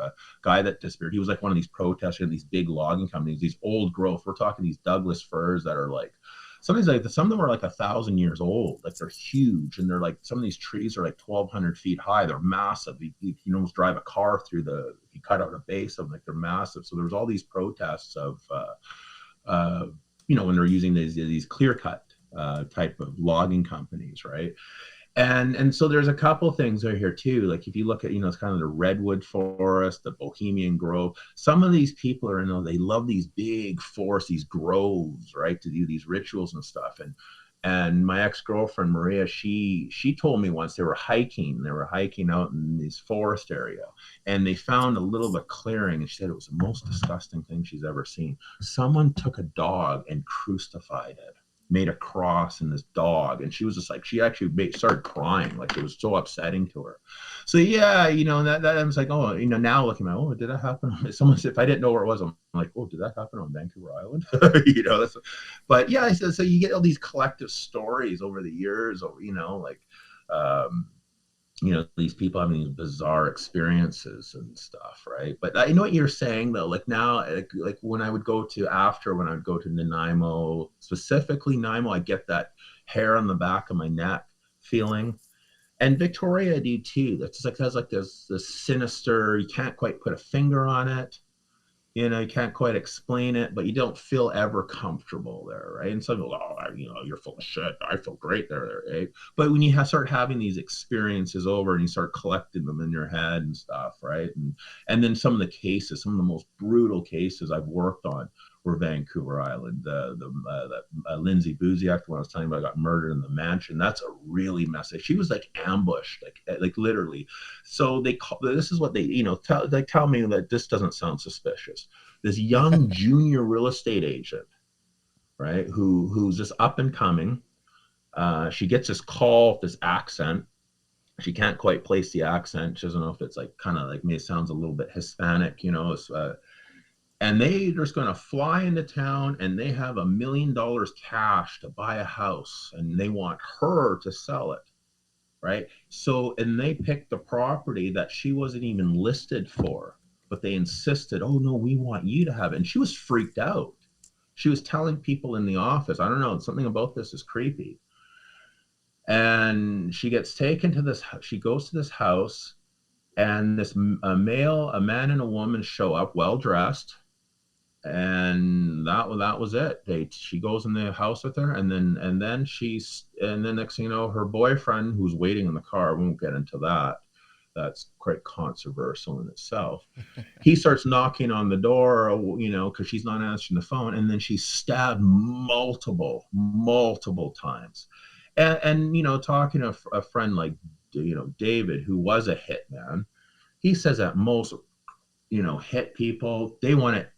guy that disappeared. He was like one of these protesters in these big logging companies, these old growth. We're talking these Douglas firs that are like, some of them are like 1,000 years old. Like, they're huge, and they're like, some of these trees are like 1,200 feet high. They're massive. You can almost drive a car through if you cut out a base of them, like, they're massive. So there was all these protests of when they're using these clear-cut type of logging companies, right? And so there's a couple things over here too. Like, if you look at, it's kind of the redwood forest, the Bohemian Grove. Some of these people are, they love these big forests, these groves, right, to do these rituals and stuff. And my ex-girlfriend Maria, she told me once they were hiking out in this forest area, and they found a little bit of clearing, and she said it was the most disgusting thing she's ever seen. Someone took a dog and crucified it, made a cross in this dog, and she was just like, she actually started crying, like, it was so upsetting to her. So yeah, that I was like, now looking at, did that happen? Someone said, if I didn't know where it was, I'm like, did that happen on Vancouver Island? But yeah, so you get all these collective stories over the years, these people having these bizarre experiences and stuff, right? But I know what you're saying, though. Like, now, like when I would go to Nanaimo, specifically Nanaimo, I get that hair on the back of my neck feeling. And Victoria, I do too. That's just like, has like this sinister, you can't quite put a finger on it. You can't quite explain it, but you don't feel ever comfortable there, right? And some people, you're full of shit. I feel great there, right? But when you start having these experiences over and you start collecting them in your head and stuff, right? And then some of the most brutal cases I've worked on were Vancouver Island. The Lindsay Buziak, the one I was telling you about, got murdered in the mansion. That's a really messy. She was like ambushed, like literally. So this is what they, they tell me that this doesn't sound suspicious. This young junior real estate agent, right, who's just up and coming. She gets this call, this accent. She can't quite place the accent. She doesn't know if it's like kind of like, maybe it sounds a little bit Hispanic, and they're just going to fly into town, and they have $1 million cash to buy a house, and they want her to sell it, right? So, and they picked the property that she wasn't even listed for, but they insisted, oh no, we want you to have it. And she was freaked out. She was telling people in the office, I don't know, something about this is creepy. And she gets taken to this, she goes to this house, and a man and a woman show up well-dressed. And that was it. She goes in the house with her, and then next thing you know, her boyfriend, who's waiting in the car, I won't get into that. That's quite controversial in itself. He starts knocking on the door, because she's not answering the phone, and then she's stabbed multiple times. And talking to a friend like David, who was a hitman, he says that most hit people, they want it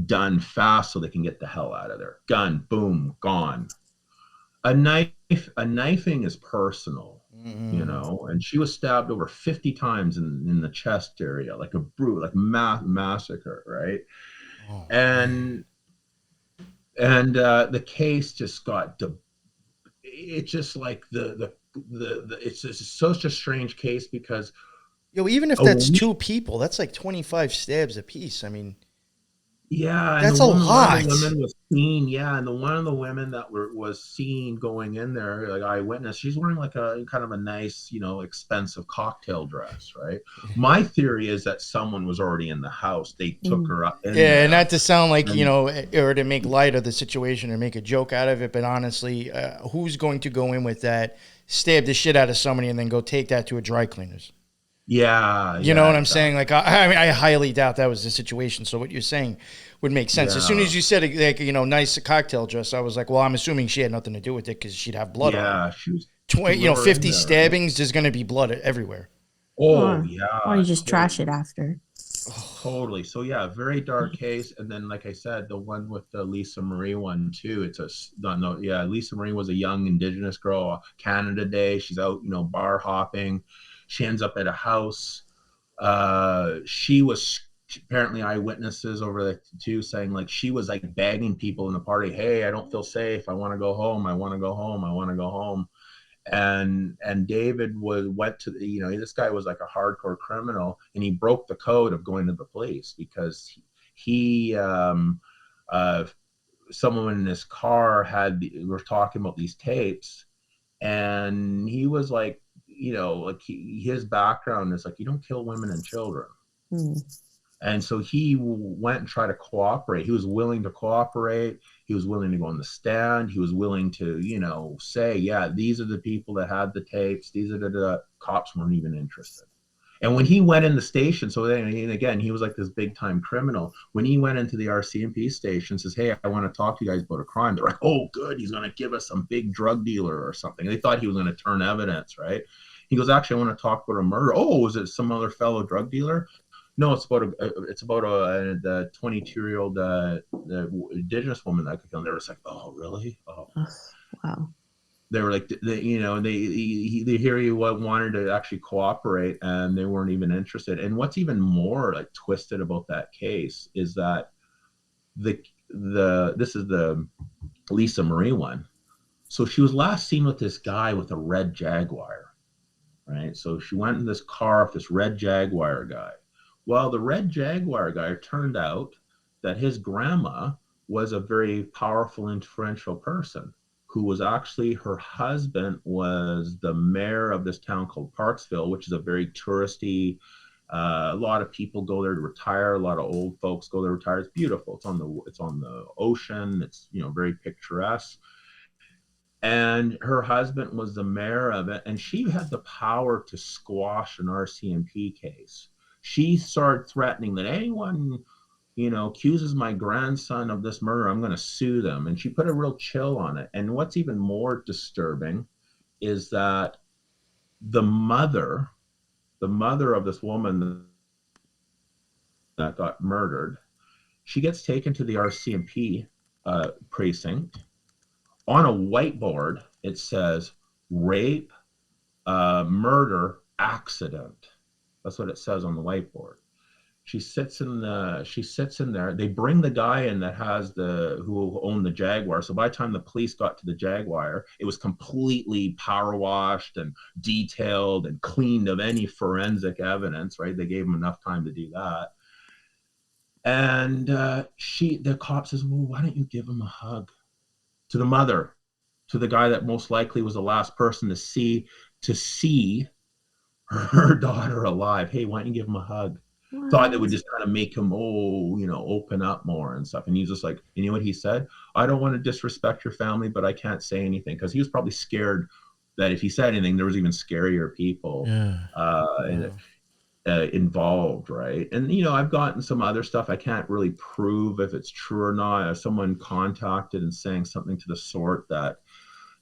done fast so they can get the hell out of there. Gun, boom, gone. A knifing is personal, and she was stabbed over 50 times in the chest area, like a brutal, like massacre, right? Oh, and the case just got it's just like it's just such a strange case, because even if that's two people, that's like 25 stabs apiece. I mean, yeah, that's a lot. One of the women was seen, and one of the women that was seen going in there, like eyewitness, she's wearing like a kind of a nice, expensive cocktail dress, right? My theory is that someone was already in the house. They took her up. Yeah, not to sound like, or to make light of the situation or make a joke out of it, but honestly, who's going to go in with that, stab the shit out of somebody, and then go take that to a dry cleaner's? Yeah, You know yeah, what I'm saying? exactly. Like, I mean, I highly doubt that was the situation. So what you're saying would make sense. As soon Yeah, as you said, like, nice cocktail dress, I was like, well, I'm assuming she had nothing to do with it because she'd have blood on her. yeah, she was, 20, we were in 50 there, right? stabbings, there's going to be blood everywhere. Oh Or yeah, you just trash it totally. after. Totally. So yeah, very dark case. And then, like I said, the one with the Lisa Marie one too. It's no, yeah. Lisa Marie was a young Indigenous girl, Canada Day. She's out, bar hopping. She ends up at a house. She was apparently eyewitnesses over the too saying like she was like begging people in the party, "Hey, I don't feel safe. I want to go home. I want to go home. I want to go home." And David went to the, this guy was like a hardcore criminal, and he broke the code of going to the police because he uh, someone in his car were talking about these tapes, and he was like, like his background is like, you don't kill women and children. Hmm. And so he went and tried to cooperate. He was willing to cooperate. He was willing to go on the stand. He was willing to, say, yeah, these are the people that had the tapes. These are the cops weren't even interested. And when he went in the station, so then again, he was like this big time criminal. When he went into the RCMP station, says, "Hey, I want to talk to you guys about a crime." They're like, "Oh, good, he's going to give us some big drug dealer or something." They thought he was going to turn evidence, right? He goes, "Actually, I want to talk about a murder." "Oh, is it some other fellow drug dealer?" "No, it's about the 22-year-old the Indigenous woman that could kill." And they were just like, "Oh, really? Oh." Ugh, wow. They were like, they hear you wanted to actually cooperate, and they weren't even interested. And what's even more like twisted about that case is that this is the Lisa Marie one. So she was last seen with this guy with a red Jaguar, right? So she went in this car with this red Jaguar guy. Well, the red Jaguar guy turned out that his grandma was a very powerful, influential person who was actually, her husband was the mayor of this town called Parksville, which is a very touristy, a lot of people go there to retire. A lot of old folks go there to retire. It's beautiful. It's on the ocean. It's very picturesque. And her husband was the mayor of it, and she had the power to squash an RCMP case. She started threatening that anyone accuses my grandson of this murder, I'm going to sue them. And she put a real chill on it. And what's even more disturbing is that the mother of this woman that got murdered, she gets taken to the RCMP precinct. On a whiteboard, it says rape, murder, accident. That's what it says on the whiteboard. She sits in there. They bring the guy in that who owned the Jaguar. So by the time the police got to the Jaguar, it was completely power washed and detailed and cleaned of any forensic evidence, right? They gave them enough time to do that. And the cop says, "Well, why don't you give him a hug?" To the mother, to the guy that most likely was the last person to see her daughter alive. "Hey, why don't you give him a hug?" Thought that would What? just kind of make him, open up more and stuff. And he's just like, you know what he said? "I don't want to disrespect your family, but I can't say anything." Because he was probably scared that if he said anything, there was even scarier people Yeah. Wow. involved, right? And I've gotten some other stuff. I can't really prove if it's true or not. Someone contacted and saying something to the sort that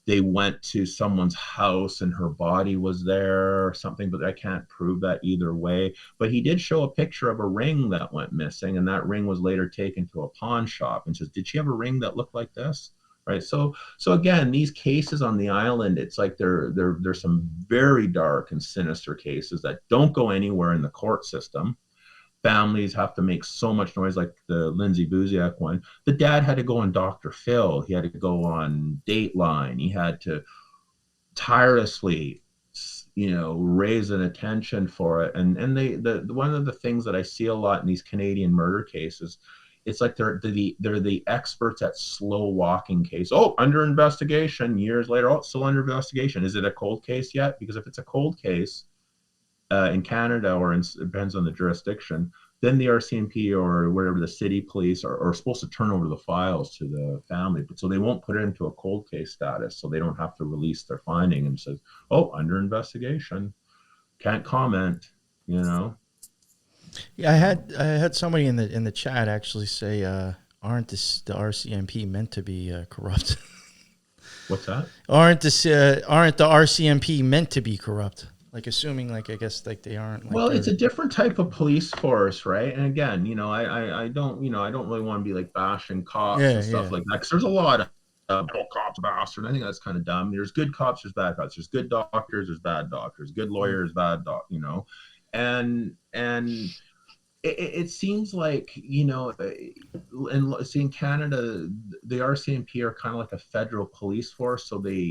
they went to someone's house and her body was there or something, but I can't prove that either way. But he did show a picture of a ring that went missing, and that ring was later taken to a pawn shop, and says, "Did she have a ring that looked like this?" Right. So again, these cases on the island, it's like there's some very dark and sinister cases that don't go anywhere in the court system. Families have to make so much noise, like the Lindsay Buziak one. The dad had to go on Dr. Phil. He had to go on Dateline. He had to tirelessly, raise an attention for it. And one of the things that I see a lot in these Canadian murder cases, it's like they're the experts at slow walking case. "Oh, under investigation." Years later, "Oh, it's still under investigation." Is it a cold case yet? Because if it's a cold case, in Canada, it depends on the jurisdiction, then the RCMP or whatever the city police are supposed to turn over the files to the family. But so they won't put it into a cold case status, so they don't have to release their finding and says, "Oh, under investigation, can't comment." you know? Yeah, I had somebody in the chat actually say, aren't the RCMP meant to be corrupt? What's that? aren't the RCMP meant to be corrupt? Like assuming, like I guess, like they aren't. Like Well, it's a different type of police force, right? And again, I don't, I don't really want to be like bashing cops yeah, and stuff yeah. like that, because there's a lot of cops bastard. I think that's kind of dumb. There's good cops, there's bad cops. There's good doctors, there's bad doctors. Good lawyers, bad and it seems like, and see, in Canada, the RCMP are kind of like a federal police force, so they're,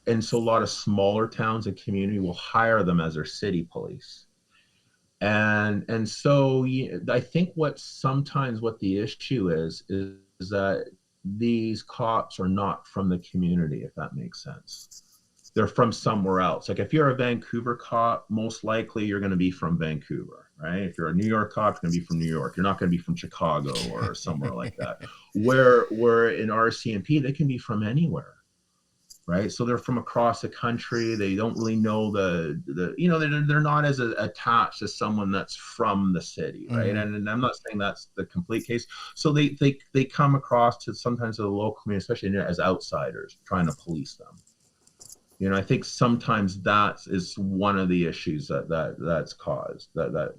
and so a lot of smaller towns and community will hire them as their city police. And so I think what the issue is that these cops are not from the community, if that makes sense. They're from somewhere else. Like if you're a Vancouver cop, most likely you're going to be from Vancouver, right? If you're a New York cop, you're going to be from New York. You're not going to be from Chicago or somewhere like that. Where in RCMP, they can be from anywhere, right? So they're from across the country. They don't really know they're not as attached as someone that's from the city, right? Mm-hmm. And I'm not saying that's the complete case. So they come across to sometimes to the local community, especially as outsiders, trying to police them. I think sometimes that is one of the issues that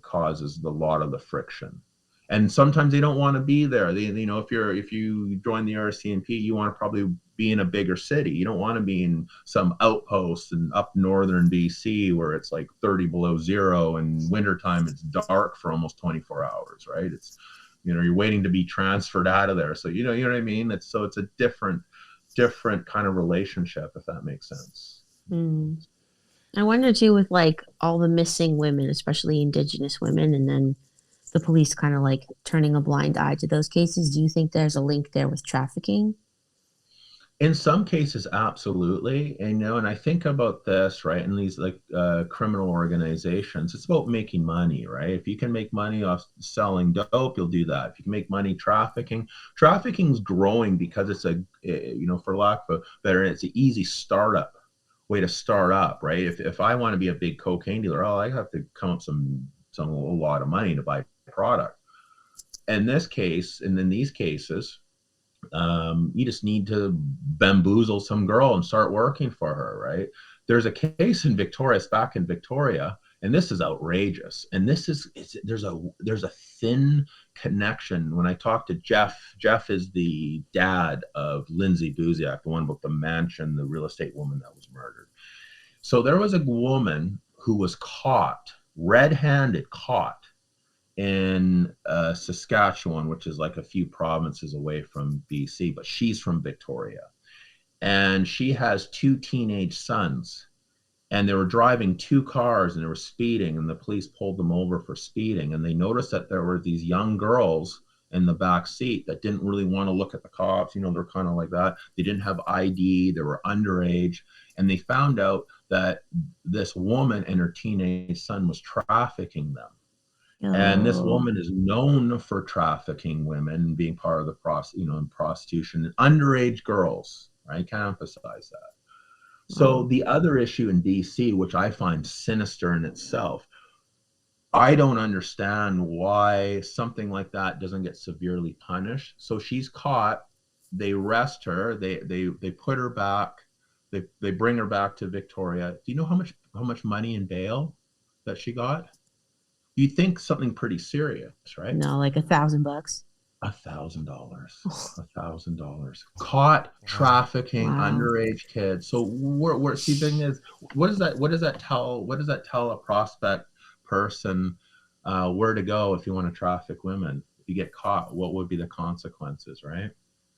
causes a lot of the friction. And sometimes they don't want to be there. If you join the RCMP, you want to probably be in a bigger city. You don't want to be in some outpost in up northern BC where it's like 30 below zero, and wintertime it's dark for almost 24 hours, right? It's, you're waiting to be transferred out of there. So you know what I mean? It's a different kind of relationship, if that makes sense. I wonder too, with like all the missing women, especially Indigenous women, and then the police kind of like turning a blind eye to those cases. Do you think there's a link there with trafficking? In some cases, absolutely. And I think about this, right? In these like criminal organizations, it's about making money, right? If you can make money off selling dope, you'll do that. If you can make money trafficking's growing because it's for lack of a better, it's an easy startup way to start up, right? If I want to be a big cocaine dealer, I have to come up a lot of money to buy product. In this case, and in these cases, you just need to bamboozle some girl and start working for her, right? There's a case in Victoria, it's back in Victoria, and this is outrageous. And there's a thin connection. When I talked to Jeff is the dad of Lindsay Buziak, the one about the mansion, the real estate woman that was murdered. So there was a woman who was red-handed caught in Saskatchewan, which is like a few provinces away from BC, but she's from Victoria. And she has 2 teenage sons, and they were driving 2 cars and they were speeding, and the police pulled them over for speeding. And they noticed that there were these young girls in the back seat that didn't really want to look at the cops. They're kind of like that. They didn't have ID. They were underage. And they found out that this woman and her teenage son was trafficking them. And this woman is known for trafficking women, being part of the prostitution, underage girls, right? Can't emphasize that. So the other issue in DC, which I find sinister in itself, I don't understand why something like that doesn't get severely punished. So she's caught, they arrest her, they put her back, they bring her back to Victoria. Do you know how much money in bail that she got? You'd think something pretty serious, right? No, like $1,000. $1,000. $1,000. Caught trafficking underage kids. So see, the thing is, what does that tell a prospect person where to go if you want to traffic women? If you get caught, what would be the consequences, right?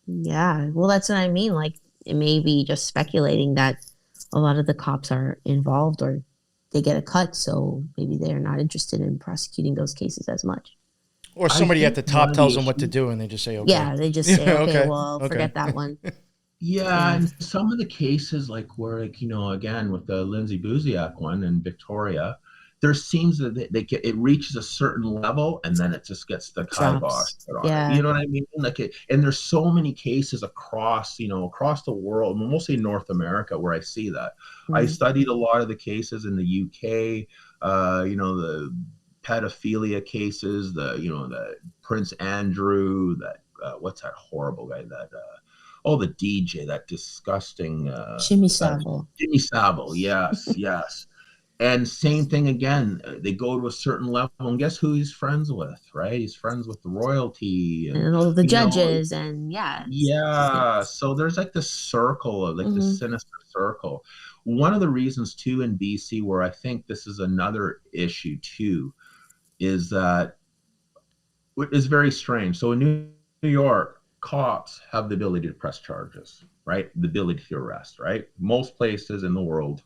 Yeah, well, that's what I mean. Like, it may be just speculating that a lot of the cops are involved, or they get a cut, so maybe they're not interested in prosecuting those cases as much. Or somebody at the top tells them what to do, and they just say, okay. Yeah, they just say, okay, well, forget that one. Yeah, and some of the cases, like where, again, with the Lindsay Buziak one in Victoria, there seems that it reaches a certain level and then it just gets the kibosh put on it. Yeah. You know what I mean? Like and there's so many cases across the world, mostly North America, where I see that. I studied a lot of the cases in the UK, the pedophilia cases, the Prince Andrew, that what's that horrible guy, that the DJ, that disgusting Jimmy Savile. Jimmy Savile, yes. And same thing again, they go to a certain level, and guess who he's friends with, right? He's friends with the royalty And all the judges, and yeah. So there's like this circle of like this sinister circle. One of the reasons too in BC, where I think this is another issue too, is that it is very strange. So in New York, cops have the ability to press charges, right? The ability to arrest, right? Most places in the world,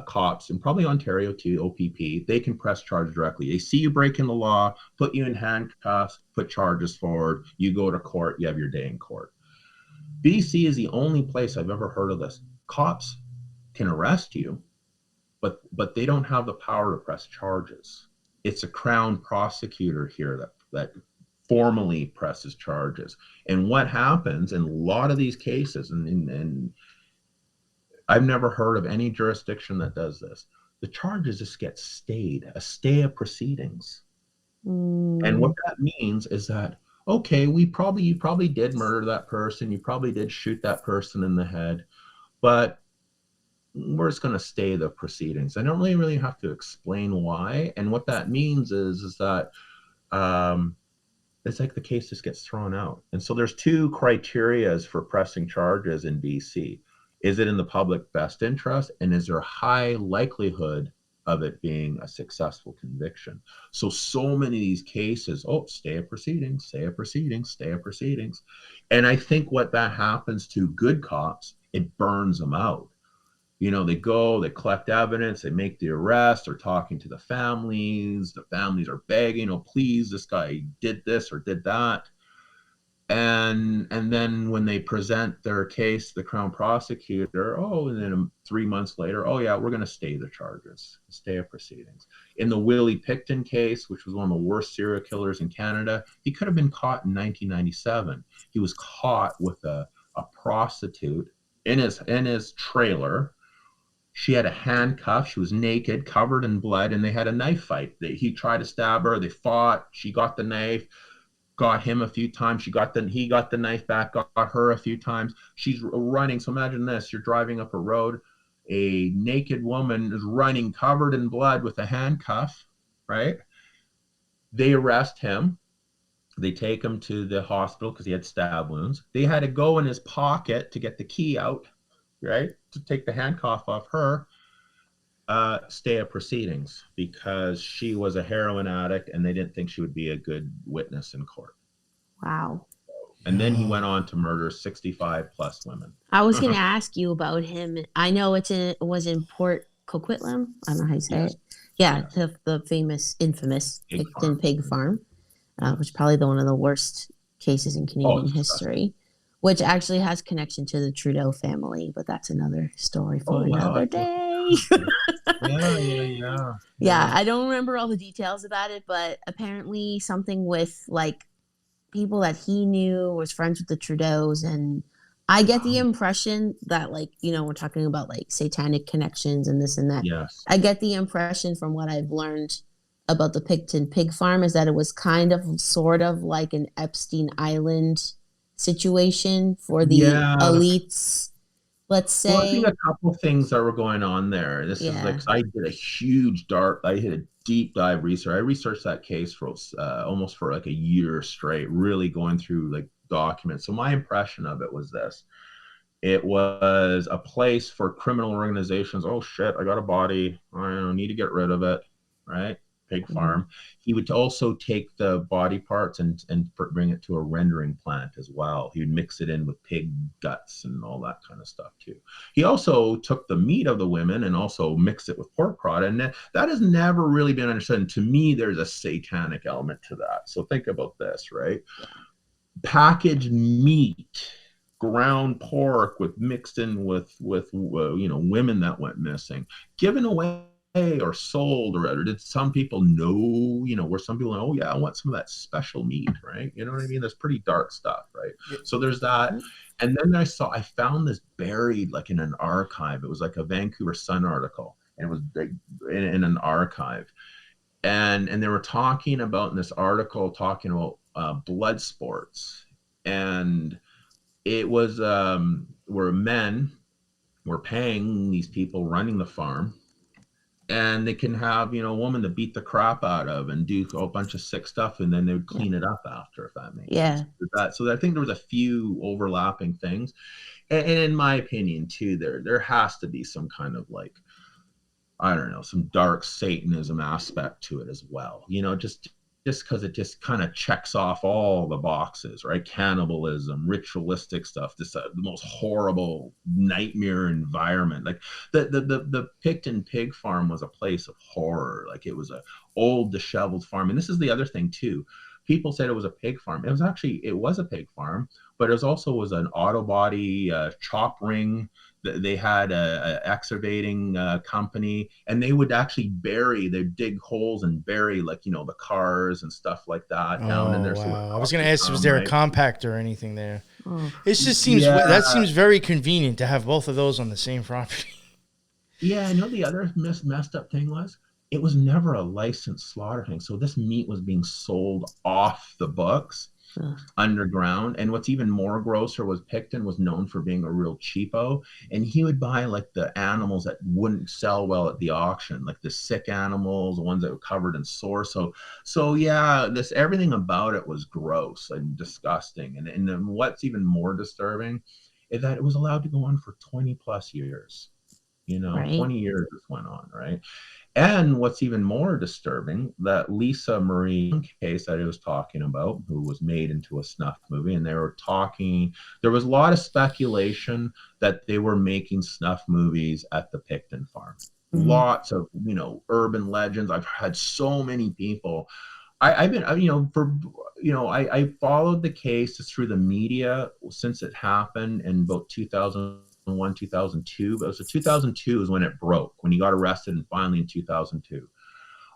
cops, and probably Ontario too, OPP, they can press charges directly. They see you breaking the law, put you in handcuffs, put charges forward, you go to court, you have your day in court. BC is the only place I've ever heard of this. Cops can arrest you, but they don't have the power to press charges. It's a Crown prosecutor here that formally presses charges. And what happens in a lot of these cases, and I've never heard of any jurisdiction that does this, the charges just get stayed, a stay of proceedings. And what that means is that, okay, you probably did murder that person, you probably did shoot that person in the head, but we're just going to stay the proceedings. I don't really have to explain why. And what that means is that it's like the case just gets thrown out. And so there's two criterias for pressing charges in BC. Is it in the public best interest? And is there a high likelihood of it being a successful conviction? So many of these cases, stay of proceedings, stay of proceedings, stay of proceedings. And I think what that happens to good cops, it burns them out. They go, they collect evidence, they make the arrest, they're talking to the families are begging, please, this guy did this or did that. And then when they present their case to the Crown prosecutor, and then 3 months later, we're going to stay the charges, stay of proceedings. In the Willie Pickton case, which was one of the worst serial killers in Canada, he could have been caught in 1997. He was caught with a prostitute in his trailer. She had a handcuff. She was naked, covered in blood, and they had a knife fight. He tried to stab her. They fought. She got the knife, got him a few times. He got the knife back, got her a few times. She's running. So imagine this. You're driving up a road. A naked woman is running, covered in blood with a handcuff, right? They arrest him. They take him to the hospital because he had stab wounds. They had to go in his pocket to get the key out, right, to take the handcuff off her. Stay of proceedings because she was a heroin addict and they didn't think she would be a good witness in court. Wow. And then he went on to murder 65 plus women. I was going to ask you about him. I know it was in Port Coquitlam. I don't know how you say it. Yeah, yes. The infamous Pickton Pig Farm, which is probably one of the worst cases in Canadian history. Which actually has connection to the Trudeau family, but that's another story for another day. Yeah, I don't remember all the details about it, but apparently something with like people that he knew was friends with the Trudeaus, and I get the impression that we're talking about like satanic connections and this and that. Yes. I get the impression from what I've learned about the Pickton Pig Farm is that it was kind of sort of like an Epstein Island situation for the elites, let's say. Well, I think a couple things that were going on there. This is like, I did a deep dive research. I researched that case for almost for like a year straight, really going through like documents. So my impression of it was this. It was a place for criminal organizations. Oh shit, I got a body. I need to get rid of it, right? Pig farm. He would also take the body parts and bring it to a rendering plant as well. He would mix it in with pig guts and all that kind of stuff too. He also took the meat of the women and also mixed it with pork product, and that has never really been understood. And to me, there's a satanic element to that. So think about this, right? Packaged meat, ground pork with mixed in with women that went missing, given away or sold, or did some people know, where some people know, oh yeah, I want some of that special meat, right? You know what I mean? There's pretty dark stuff, right? So there's that. And then I found this buried like in an archive. It was like a Vancouver Sun article, and it was like in an archive. And they were talking about in this article, talking about blood sports. And it was where men were paying these people running the farm, and they can have a woman to beat the crap out of and do a bunch of sick stuff, and then they would clean it up after, if that makes sense. So I think there was a few overlapping things, and in my opinion too, there has to be some kind of like, I don't know, some dark Satanism aspect to it as well, just because it just kind of checks off all the boxes, right? Cannibalism, ritualistic stuff, this the most horrible nightmare environment. Like the Pickton pig farm was a place of horror. Like it was a old disheveled farm. And this is the other thing too. People said it was a pig farm. It was a pig farm, but it was an auto body chop ring. They had a excavating company, and they would actually they'd dig holes and bury like the cars and stuff like that down in there. Wow. So I was going to ask, was there a compactor or anything there? Oh. It just seems that seems very convenient to have both of those on the same property. Yeah, I know the other messed up thing was it was never a licensed slaughter thing. So this meat was being sold off the books underground. And what's even more grosser was Pickton was known for being a real cheapo, and he would buy like the animals that wouldn't sell well at the auction, like the sick animals, the ones that were covered in sores. So yeah, everything about it was gross and disgusting. And then what's even more disturbing is that it was allowed to go on for 20 plus years. Right. 20 years this went on, right? And what's even more disturbing, that Lisa Marie case that I was talking about, who was made into a snuff movie, and there was a lot of speculation that they were making snuff movies at the Pickton farm. Mm-hmm. Lots of, urban legends. I've had so many people. I followed the case through the media since it happened in about 2001, 2002, but it was 2002 is when it broke, when he got arrested, and finally in 2002.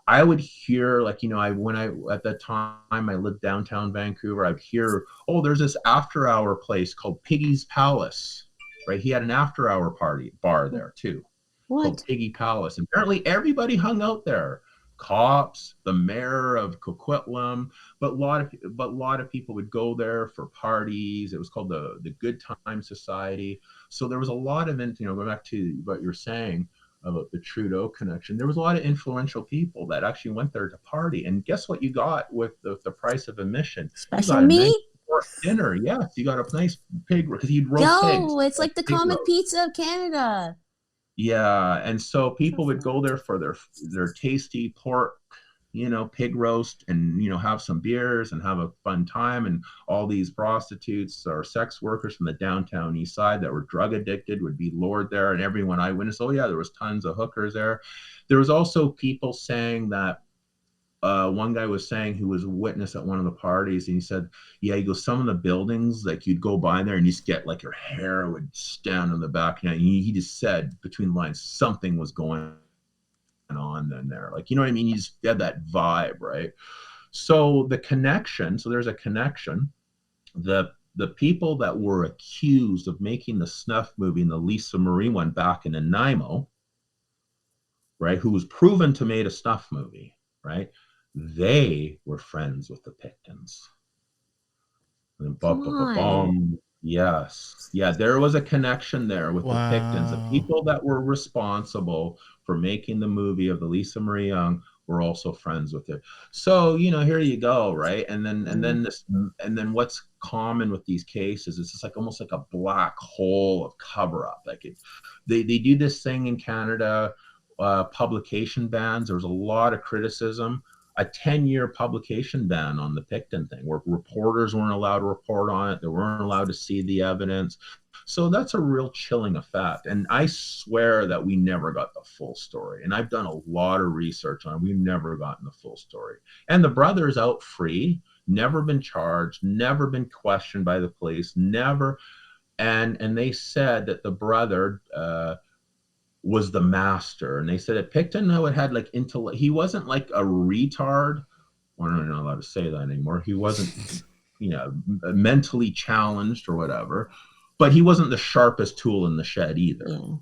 I would hear at the time I lived downtown Vancouver, I'd hear, oh, there's this after hour place called Piggy's Palace, right? He had an after hour bar there too. What? Called Piggy Palace. And apparently everybody hung out there. Cops, the mayor of Coquitlam, but a lot of people would go there for parties. It was called the Good Time Society. So there was a lot of, going back to what you're saying about the Trudeau connection, there was a lot of influential people that actually went there to party. And guess what you got with the price of admission? Special meat? Nice dinner. Yes, you got a nice pig, because he'd roast pigs. It's like the common pizza of Canada. Yeah, and so people would go there for their tasty pork, pig roast, and have some beers and have a fun time. And all these prostitutes or sex workers from the downtown east side that were drug addicted would be lured there, and everyone eyewitness, oh yeah, there was tons of hookers there. There was also people saying that one guy was saying, who was a witness at one of the parties, and he said, yeah, he goes, some of the buildings, like you'd go by there and you just get like your hair would stand on the back. And he just said between the lines, something was going on then there. Like, you know what I mean? You just had that vibe, right? So there's a connection. The people that were accused of making the snuff movie and the Lisa Marie one back in Nanaimo, right, who was proven to made a snuff movie, right? They were friends with the Picktons. Yes. Yeah, there was a connection there with the Picktons. The people that were responsible for making the movie of the Lisa Marie Young were also friends with it. So, here you go, right? And then what's common with these cases is it's like almost like a black hole of cover up. Like they do this thing in Canada, publication bans. There was a lot of criticism. A 10-year publication ban on the Pickton thing, where reporters weren't allowed to report on it. They weren't allowed to see the evidence. So that's a real chilling effect. And I swear that we never got the full story. And I've done a lot of research on it. We've never gotten the full story. And the brother's out free, never been charged, never been questioned by the police, never. And they said that the brother was the master. And they said that Pickton, though, it had like he wasn't like a retard. Well, I'm not allowed to say that anymore. He wasn't, mentally challenged or whatever, but he wasn't the sharpest tool in the shed either. Yeah.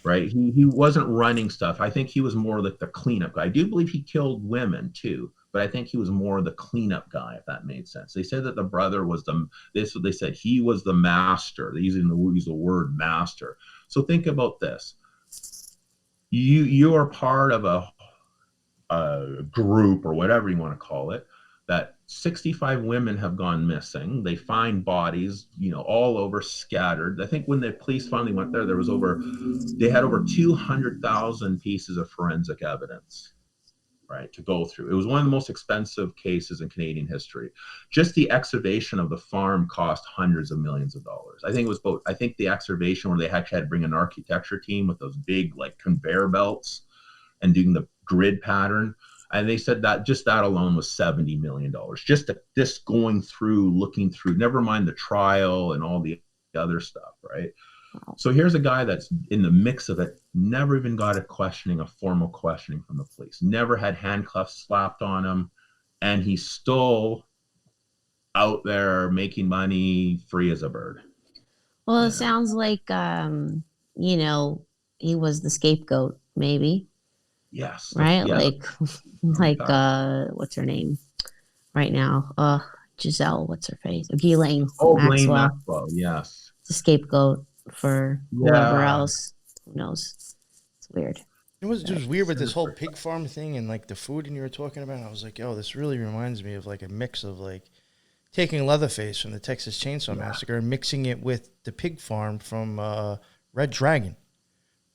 Right? He wasn't running stuff. I think he was more like the cleanup guy. I do believe he killed women too, but I think he was more the cleanup guy, if that made sense. They said that the brother was they said he was the master. They use the word master. So think about this. You are part of a group or whatever you want to call it, that 65 women have gone missing. They find bodies, all over, scattered. I think when the police finally went there, they had over 200,000 pieces of forensic evidence, right, to go through. It was one of the most expensive cases in Canadian history. Just the excavation of the farm cost hundreds of millions of dollars. I think the excavation where they had to bring an architecture team with those big like conveyor belts and doing the grid pattern. And they said that just that alone was $70 million. Just this going through, looking through, never mind the trial and all the other stuff, right? Wow. So here's a guy that's in the mix of it, never even got a formal questioning from the police, never had handcuffs slapped on him, and he's still out there making money free as a bird. Well, it sounds like, he was the scapegoat, maybe. Yes. Right? Yeah. Like what's her name right now? Giselle, what's her face? Ghislaine Ghislaine Maxwell. Maxwell, yes. The scapegoat for whoever else. Who knows? It's weird. It was just weird with this whole pig farm thing and like the food and you were talking about. I was like, yo, this really reminds me of like a mix of like taking Leatherface from the Texas Chainsaw Massacre and mixing it with the pig farm from Red Dragon.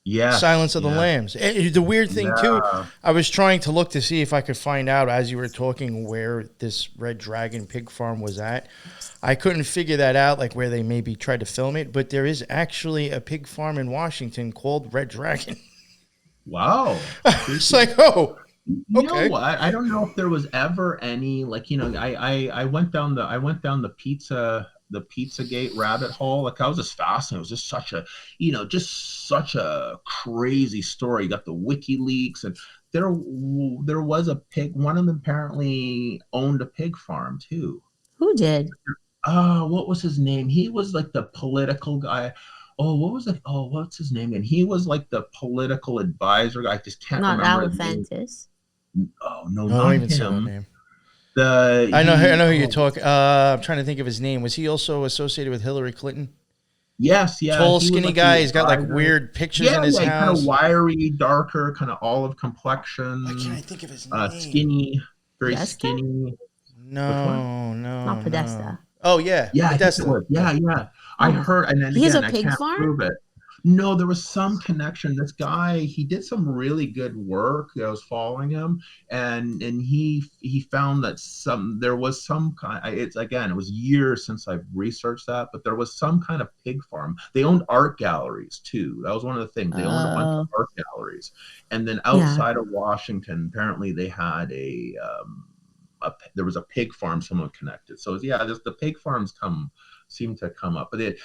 Yeah. Silence of the Lambs. And the weird thing, too, I was trying to look to see if I could find out as you were talking where this Red Dragon pig farm was at. I couldn't figure that out, like where they maybe tried to film it, but there is actually a pig farm in Washington called Red Dragon. Wow. It's like, oh, okay. You know, I don't know if there was ever any, like, I went down the Pizzagate rabbit hole. Like, I was just fascinated. It was just such a crazy story. You got the WikiLeaks, and there was a pig. One of them apparently owned a pig farm too. Who did? What was his name? He was like the political guy. Oh, what was it? Oh, what's his name? And he was like the political advisor guy. I just can't remember. Not Alephantis. Oh no, I don't even say that name. I know who you're talking. I'm trying to think of his name. Was he also associated with Hillary Clinton? Yes, yeah. Tall, skinny guy. He's got like weird pictures in his house. Kind of wiry, darker, kind of olive complexion. Why can't I think of his name? Skinny, very Podesta? skinny. No. Not Podesta. Oh yeah, Podesta. Yeah. I heard, and then he has again, a pig I can't farm? prove it. No, there was some connection. This guy, he did some really good work. I was following him, and he found that there was some kind. It was years since I've researched that, but there was some kind of pig farm. They owned art galleries too. That was one of the things. They owned a bunch of art galleries, and then outside of Washington, apparently they had there was a pig farm someone connected. So the pig farms seem to come up, but the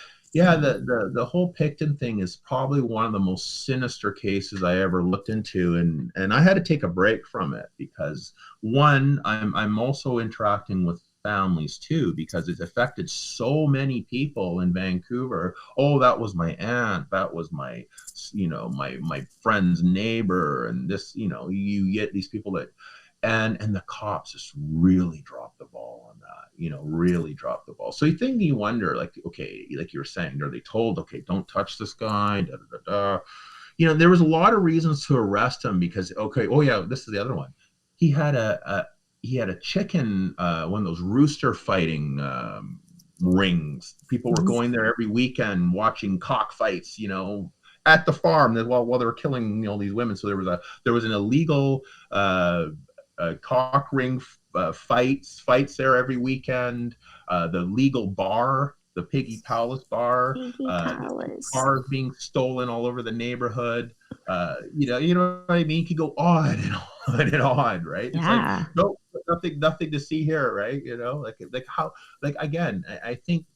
whole Pickton thing is probably one of the most sinister cases I ever looked into, and I had to take a break from it because one, I'm also interacting with families too because it's affected so many people in Vancouver. Oh, that was my aunt, that was my my friend's neighbor, and this you get these people that. And the cops just really dropped the ball on that, really dropped the ball. So you wonder, like, okay, like you were saying, are they told, okay, don't touch this guy, there was a lot of reasons to arrest him because, okay, oh yeah, this is the other one. He had a chicken, one of those rooster fighting rings. People were going there every weekend watching cockfights, at the farm while they were killing, these women. So there was an illegal cock ring fights there every weekend. The legal bar, the Piggy Palace bar, cars being stolen all over the neighborhood. You know what I mean? You could go on and on and on, right? Yeah. It's like nothing to see here, right? Like how, like again, I think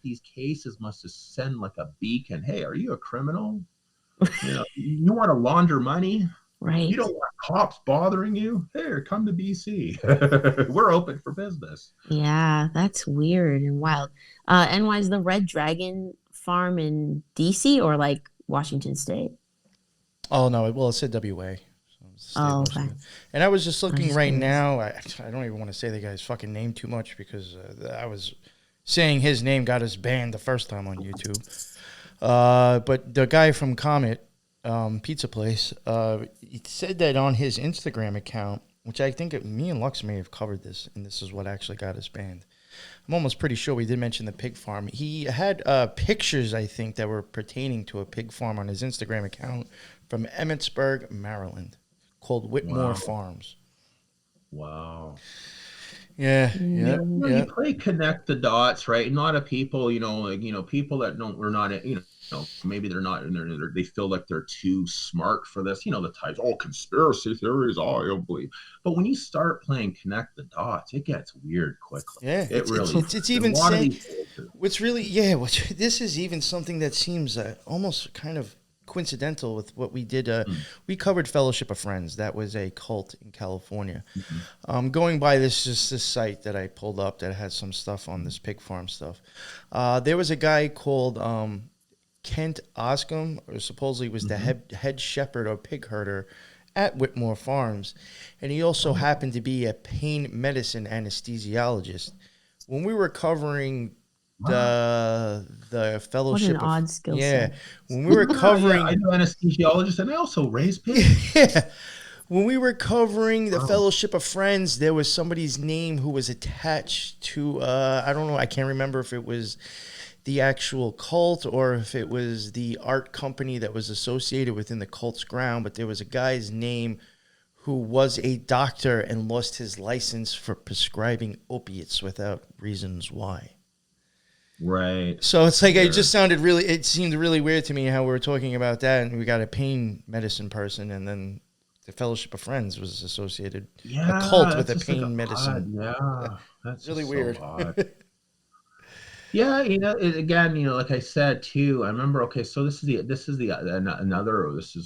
these cases must just send like a beacon. Hey, are you a criminal? You want to launder money? You Right. don't want cops bothering you? Here, come to BC. We're open for business. Yeah, that's weird and wild. And why is the Red Dragon farm in DC or like Washington State? Oh no, well it said WA. So it's the state of Oh, okay. Washington. And I was just I was looking just right curious. now. I don't even want to say the guy's fucking name too much because I was saying his name got us banned the first time on YouTube. But the guy from Comet Pizza Place, he said that on his Instagram account, which I think me and Lux may have covered this, and this is what actually got us banned. I'm almost pretty sure we did mention the pig farm. He had pictures, I think, that were pertaining to a pig farm on his Instagram account from Emmitsburg, Maryland, called Whitmore Wow. Farms. Wow. Yeah, yeah, You yeah. play connect the dots, right? A lot of people, people that don't, we're not, maybe they're not, they feel like they're too smart for this. The types, conspiracy theories, I believe. But when you start playing connect the dots, it gets weird quickly. Yeah, It really does. it's A even lot of saying these what's really this is even something that seems almost kind of coincidental with what we did. We covered Fellowship of Friends. That was a cult in California. Going by this site that I pulled up that had some stuff on this pig farm stuff. There was a guy called Kent Oscom, or supposedly was the head shepherd or pig herder at Whitmore Farms, and he also happened to be a pain medicine anesthesiologist. When we were covering the What Fellowship an of odd skill set. when we were covering I do anesthesiologists, and I also raise pigs. yeah. When we were covering the Wow. Fellowship of Friends, there was somebody's name who was attached to, I don't know, I can't remember if it was the actual cult or if it was the art company that was associated within the cult's ground, but there was a guy's name who was a doctor and lost his license for prescribing opiates without reasons why. Right. So it's like it seemed really weird to me how we were talking about that, and we got a pain medicine person, and then the Fellowship of Friends was associated a cult with That's a just like pain odd. medicine. Yeah. That's Really just so weird. odd. Yeah, again, like I said too. I remember. Okay, so this is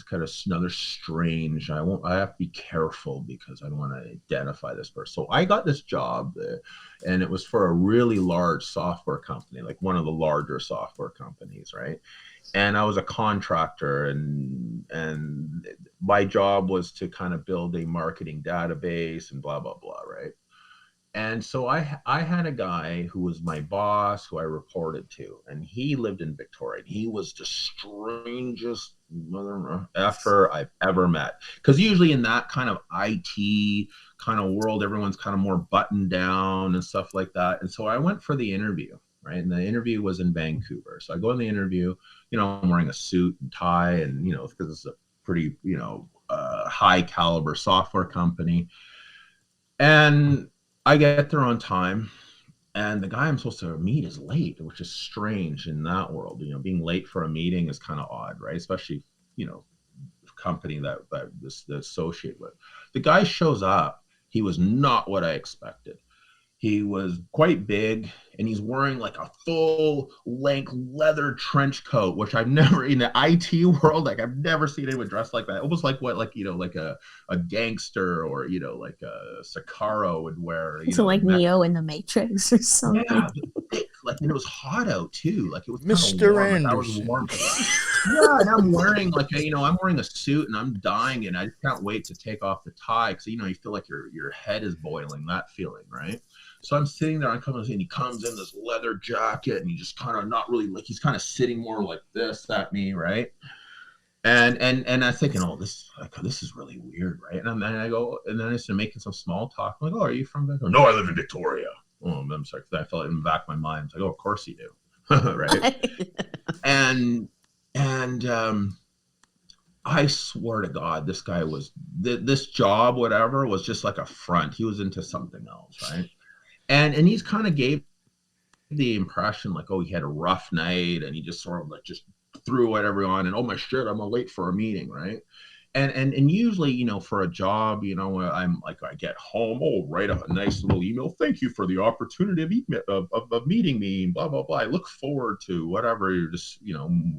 kind of another strange. I have to be careful because I don't want to identify this person. So I got this job, and it was for a really large software company, like one of the larger software companies, right? And I was a contractor, and my job was to kind of build a marketing database and blah blah blah, right? And so I had a guy who was my boss who I reported to, and he lived in Victoria. And he was the strangest mother effer I've ever met. Because usually in that kind of IT kind of world, everyone's kind of more buttoned down and stuff like that. And so I went for the interview, right? And the interview was in Vancouver. So I go in the interview, I'm wearing a suit and tie, and because it's a pretty, high caliber software company. And I get there on time, and the guy I'm supposed to meet is late, which is strange in that world. Being late for a meeting is kind of odd, right? Especially, company that this associate with. The guy shows up. He was not what I expected. He was quite big, and he's wearing like a full length leather trench coat, which I've never in the IT world, like I've never seen anyone dressed like that. It was like what, like, like a gangster or, like a Sicaro would wear, So like Neo in the Matrix or something. yeah, thick, like, and it was hot out too. Like it was kind of Mr. warm. Like I was Anderson. warm. Yeah, and I'm wearing like I'm wearing a suit and I'm dying, and I just can't wait to take off the tie because you feel like your head is boiling. That feeling, right? So I'm sitting there, and he comes in this leather jacket, and he just kind of not really, like, he's kind of sitting more like this at me, right? And I'm thinking, oh, this is really weird, right? And then I go, and then I started making some small talk. I'm like, oh, are you from Vancouver? No, I live in Victoria. Oh, I'm sorry, because I felt it in the back of my mind. It's like, oh, of course you do, right? and I swear to God, this guy was this job, whatever, was just like a front. He was into something else, right? And he's kind of gave the impression like, oh, he had a rough night, and he just sort of like just threw whatever on, and oh my shit, I'm late for a meeting, right? And usually, for a job, I'm like, I get home, write a nice little email. Thank you for the opportunity of meeting me, blah, blah, blah. I look forward to whatever you're just,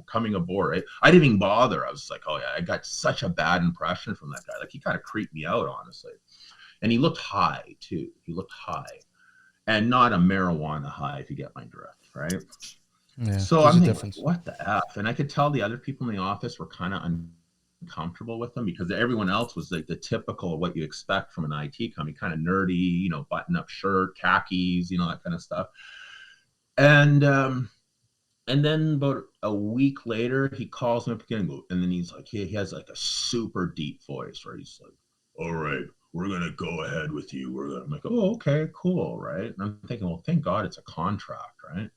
coming aboard. I didn't even bother. I was like, oh yeah, I got such a bad impression from that guy. Like, he kind of creeped me out, honestly. And he looked high too. He looked high, and not a marijuana high, if you get my drift, right? Yeah, So there's I'm a thinking, difference. what the F? And I could tell the other people in the office were kind of uncomfortable with them, because everyone else was like the typical of what you expect from an IT company, kind of nerdy, button-up shirt, khakis, that kind of stuff. And then about a week later, he calls me up again, and then he's like, he has like a super deep voice, where he's like, all right, we're gonna go ahead with you. I'm like, oh, okay, cool, right? And I'm thinking, well, thank God it's a contract, right?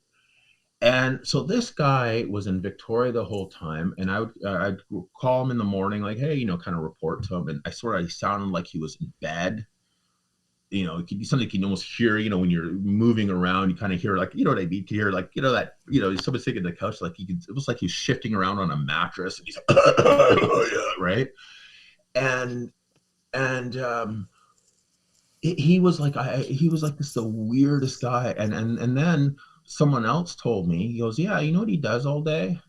And so this guy was in Victoria the whole time, and I'd call him in the morning, like, hey, kind of report to him, and I swear he sounded like he was in bed. It could be something you can almost hear, when you're moving around, you kind of hear, like, what I mean, you can hear, like, that, somebody's sitting on the couch, like, it was like he's shifting around on a mattress, and he's like, right? And he was like, this the weirdest guy, and then someone else told me, he goes, yeah, you know what he does all day?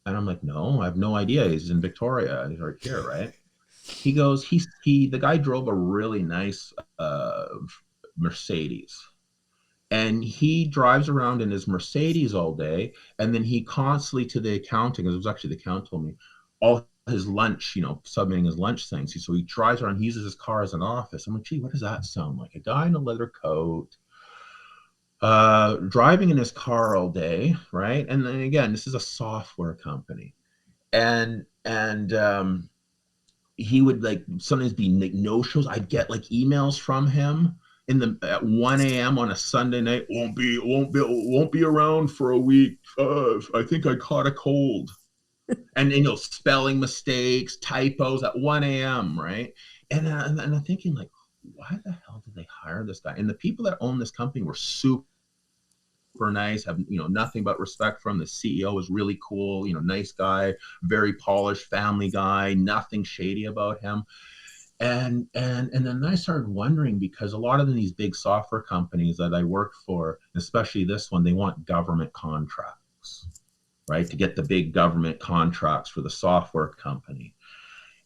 And I'm like, no, I have no idea. He's in Victoria. He's right here, right? He goes, the guy drove a really nice Mercedes. And he drives around in his Mercedes all day. And then he constantly, to the accounting, it was actually the accountant told me, all his lunch, submitting his lunch things. So he drives around, he uses his car as an office. I'm like, gee, what does that sound like? A guy in a leather coat, driving in his car all day, right? And then again, this is a software company, and he would like sometimes be no shows. I'd get like emails from him at 1 a.m. on a Sunday night. Won't be around for a week. I think I caught a cold. And spelling mistakes, typos at 1 a.m. right? And I'm thinking, like, why the hell did they hire this guy? And the people that own this company were super nice, have nothing but respect for him. The CEO was really cool, nice guy, very polished family guy, nothing shady about him. And then I started wondering, because a lot of these big software companies that I worked for, especially this one, they want government contracts, right, to get the big government contracts for the software company.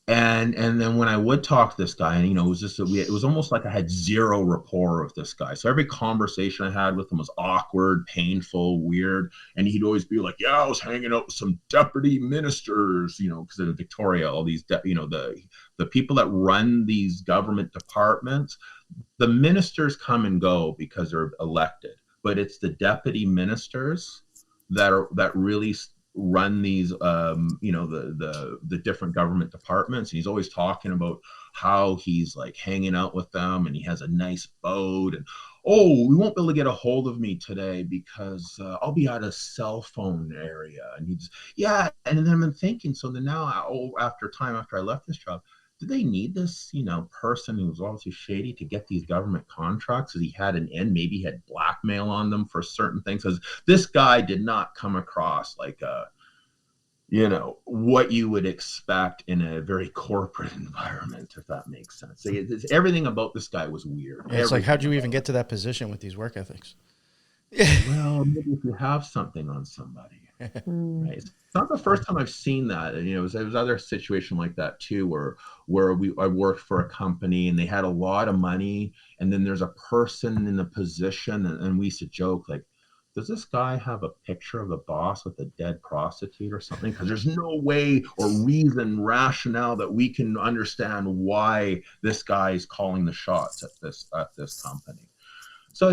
And then when I would talk to this guy, and it was just it was almost like I had zero rapport with this guy. So every conversation I had with him was awkward, painful, weird. And he'd always be like, "Yeah, I was hanging out with some deputy ministers," because in Victoria, all these, the people that run these government departments, the ministers come and go because they're elected, but it's the deputy ministers that really run these the different government departments. And he's always talking about how he's like hanging out with them, and he has a nice boat, and we won't be able to get a hold of me today because I'll be at a cell phone area. And he's and then I'm thinking, so then now after I left this job, did they need this person who was obviously shady to get these government contracts? Because he had an end, maybe he had blackmail on them for certain things. Because this guy did not come across like what you would expect in a very corporate environment, if that makes sense. So everything about this guy was weird. It's like, how'd you even get to that position with these work ethics? Well, maybe if you have something on somebody, right? It's not the first time I've seen that. And, there was other situation like that too, where I worked for a company and they had a lot of money, and then there's a person in the position, and we used to joke, like, does this guy have a picture of the boss with a dead prostitute or something? Because there's no way or reason, rationale that we can understand why this guy is calling the shots at this company. So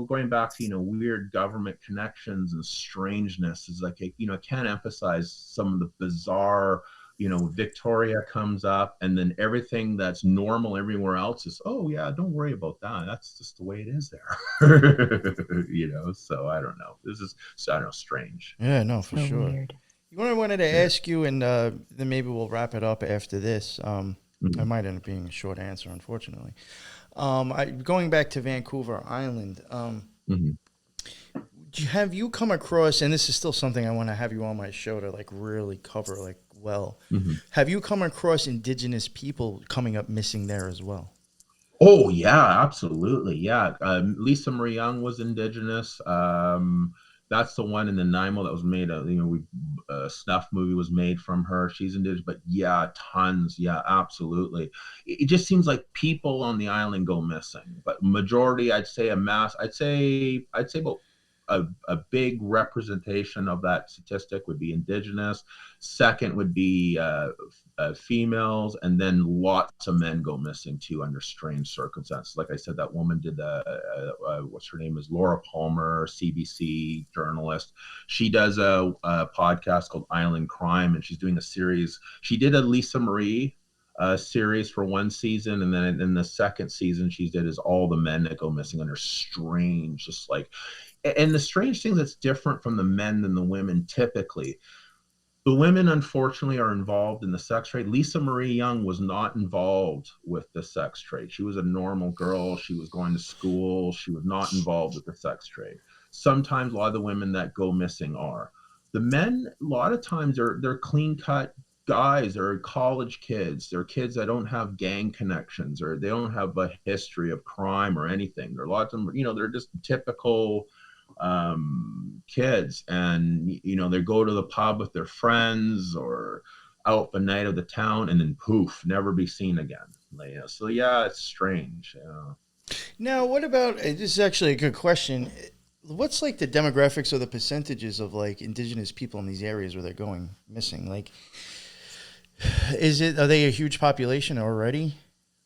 going back to weird government connections and strangeness is like, I can't emphasize some of the bizarre. Victoria comes up, and then everything that's normal everywhere else is, oh yeah, don't worry about that. That's just the way it is there. So I don't know. This is, strange. Yeah, no, for So sure. weird. You know what I wanted to ask you, and then maybe we'll wrap it up after this. It might end up being a short answer, unfortunately. Going back to Vancouver Island, have you come across, and this is still something I want to have you on my show to like really cover, like well. Mhm. Have you come across indigenous people coming up missing there as well? Oh yeah, absolutely. Yeah, Lisa Marie Young was indigenous. That's the one in the Nanaimo that was made. A snuff movie was made from her. She's indigenous, but yeah, tons. Yeah, absolutely. It just seems like people on the island go missing, but majority, I'd say a mass. I'd say about a big representation of that statistic would be indigenous. Second would be females, and then lots of men go missing too under strange circumstances. Like I said, that woman did what's her name is Laura Palmer, CBC journalist. She does a podcast called Island Crime, and she's doing a series. She did a Lisa Marie series for one season, and then in the second season she did is all the men that go missing under strange, just like, and the strange thing that's different from the men than the women typically. The women, unfortunately, are involved in the sex trade. Lisa Marie Young was not involved with the sex trade. She was a normal girl. She was going to school. She was not involved with the sex trade. Sometimes a lot of the women that go missing are. The men, a lot of times, they're clean-cut guys. They're college kids. They're kids that don't have gang connections, or they don't have a history of crime or anything. There are lots of them, they're just typical kids, and they go to the pub with their friends or out the night of the town, and then poof, never be seen again. So yeah, it's strange. Now, what about, this is actually a good question. What's like the demographics or the percentages of like indigenous people in these areas where they're going missing? Like, are they a huge population already?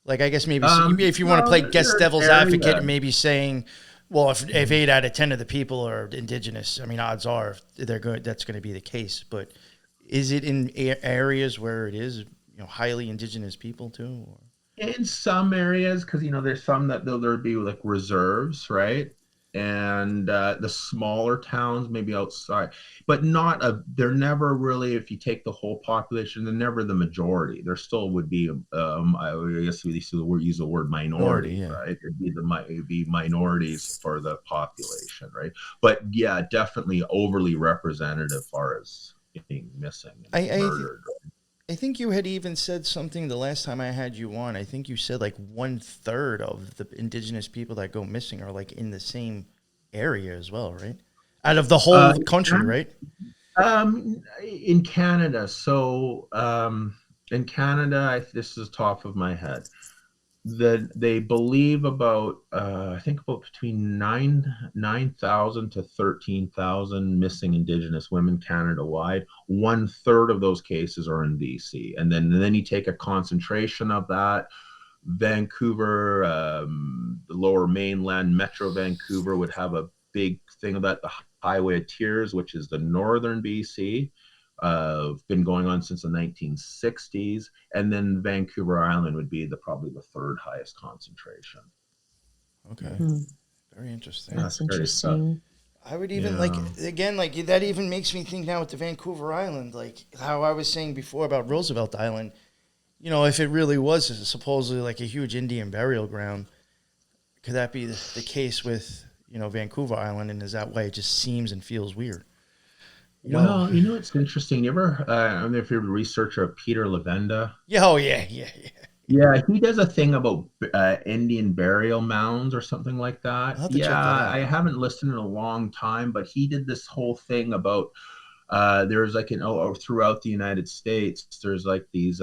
Like, I guess maybe if you want to play guess devil's advocate and maybe saying, well, if 8 out of 10 of the people are indigenous, I mean, odds are that's going to be the case. But is it in areas where it is, highly indigenous people too? Or? In some areas, because there's some that there'll be like reserves, right? And the smaller towns maybe outside, but they're never really, if you take the whole population, they're never the majority. There still would be, I guess we use the word minority, yeah. right? It'd be minorities for the population, right? But yeah, definitely overly representative as far as being missing and murdered. I think you had even said something the last time I had you on. I think you said like 1/3 of the indigenous people that go missing are like in the same area as well, right? Out of the whole country, right? In Canada. So in Canada, this is top of my head, that they believe about I think about between 9,000 to 13,000 missing Indigenous women Canada-wide. 1/3 of those cases are in BC, and then you take a concentration of that. Vancouver, the Lower Mainland, Metro Vancouver would have a big thing of that. The Highway of Tears, which is the northern BC. Been going on since the 1960s, and then Vancouver Island would be probably the third highest concentration. Okay, very interesting. That's interesting. I would even that even makes me think now with the Vancouver Island, like how I was saying before about Roosevelt Island. If it really was supposedly like a huge Indian burial ground, could that be the case with Vancouver Island, and is that why it just seems and feels weird? Well, it's interesting. You ever, I don't know if you're a researcher of Peter Levenda. Yeah, oh yeah. Yeah, he does a thing about Indian burial mounds or something like that. I'll have to check that out. I haven't listened in a long time, but he did this whole thing about there's like throughout the United States, there's like these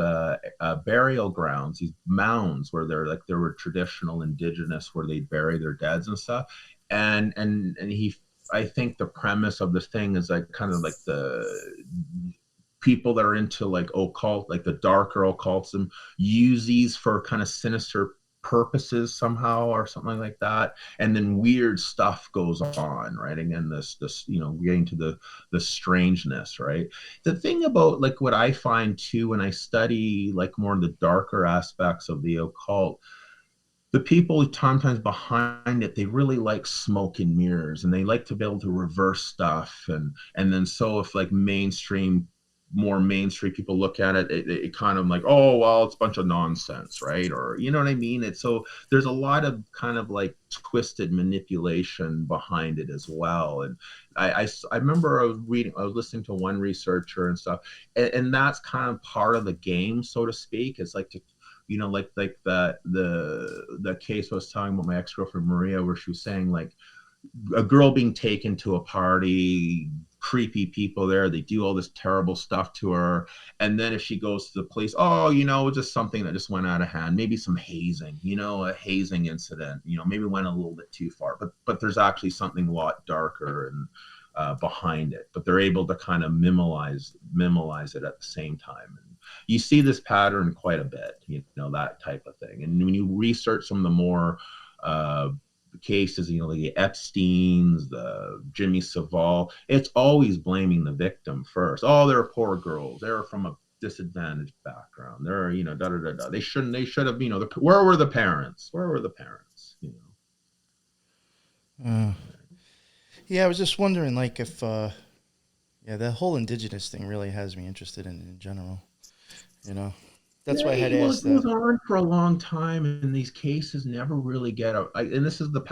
burial grounds, these mounds where there were traditional indigenous where they bury their deads and stuff, and I think the premise of this thing is like kind of like the people that are into like occult, like the darker occultism, use these for kind of sinister purposes somehow or something like that, and then weird stuff goes on, right? Again, this getting to the strangeness, right? The thing about like what I find too when I study like more of the darker aspects of the occult, the people sometimes behind it, they really like smoke and mirrors, and they like to be able to reverse stuff, and then so if like mainstream more mainstream people look at it, it kind of like, oh, well, it's a bunch of nonsense, right? Or, you know what I mean? It's so there's a lot of kind of like twisted manipulation behind it as well. And I remember I was listening to one researcher and stuff, and that's kind of part of the game, so to speak. It's like to, you know, like the case I was talking about my ex-girlfriend Maria, where she was saying like a girl being taken to a party, creepy people there, they do all this terrible stuff to her, and then if she goes to the police, oh, you know, just something that just went out of hand, maybe some hazing, you know, a hazing incident, you know, maybe went a little bit too far, but there's actually something a lot darker and behind it, but they're able to kind of mimolize it at the same time. And you see this pattern quite a bit, you know, that type of thing. And when you research some of the more cases, you know, like the Epsteins, the Jimmy Savile, it's always blaming the victim first. Oh, they're poor girls. They're from a disadvantaged background. They're, you know, da da da da. They should have, you know, where were the parents? Where were the parents? You know. Yeah, I was just wondering, like, if the whole Indigenous thing really has me interested in general. You know. That's why I had asked that. It goes on for a long time, and these cases never really get out. And this is the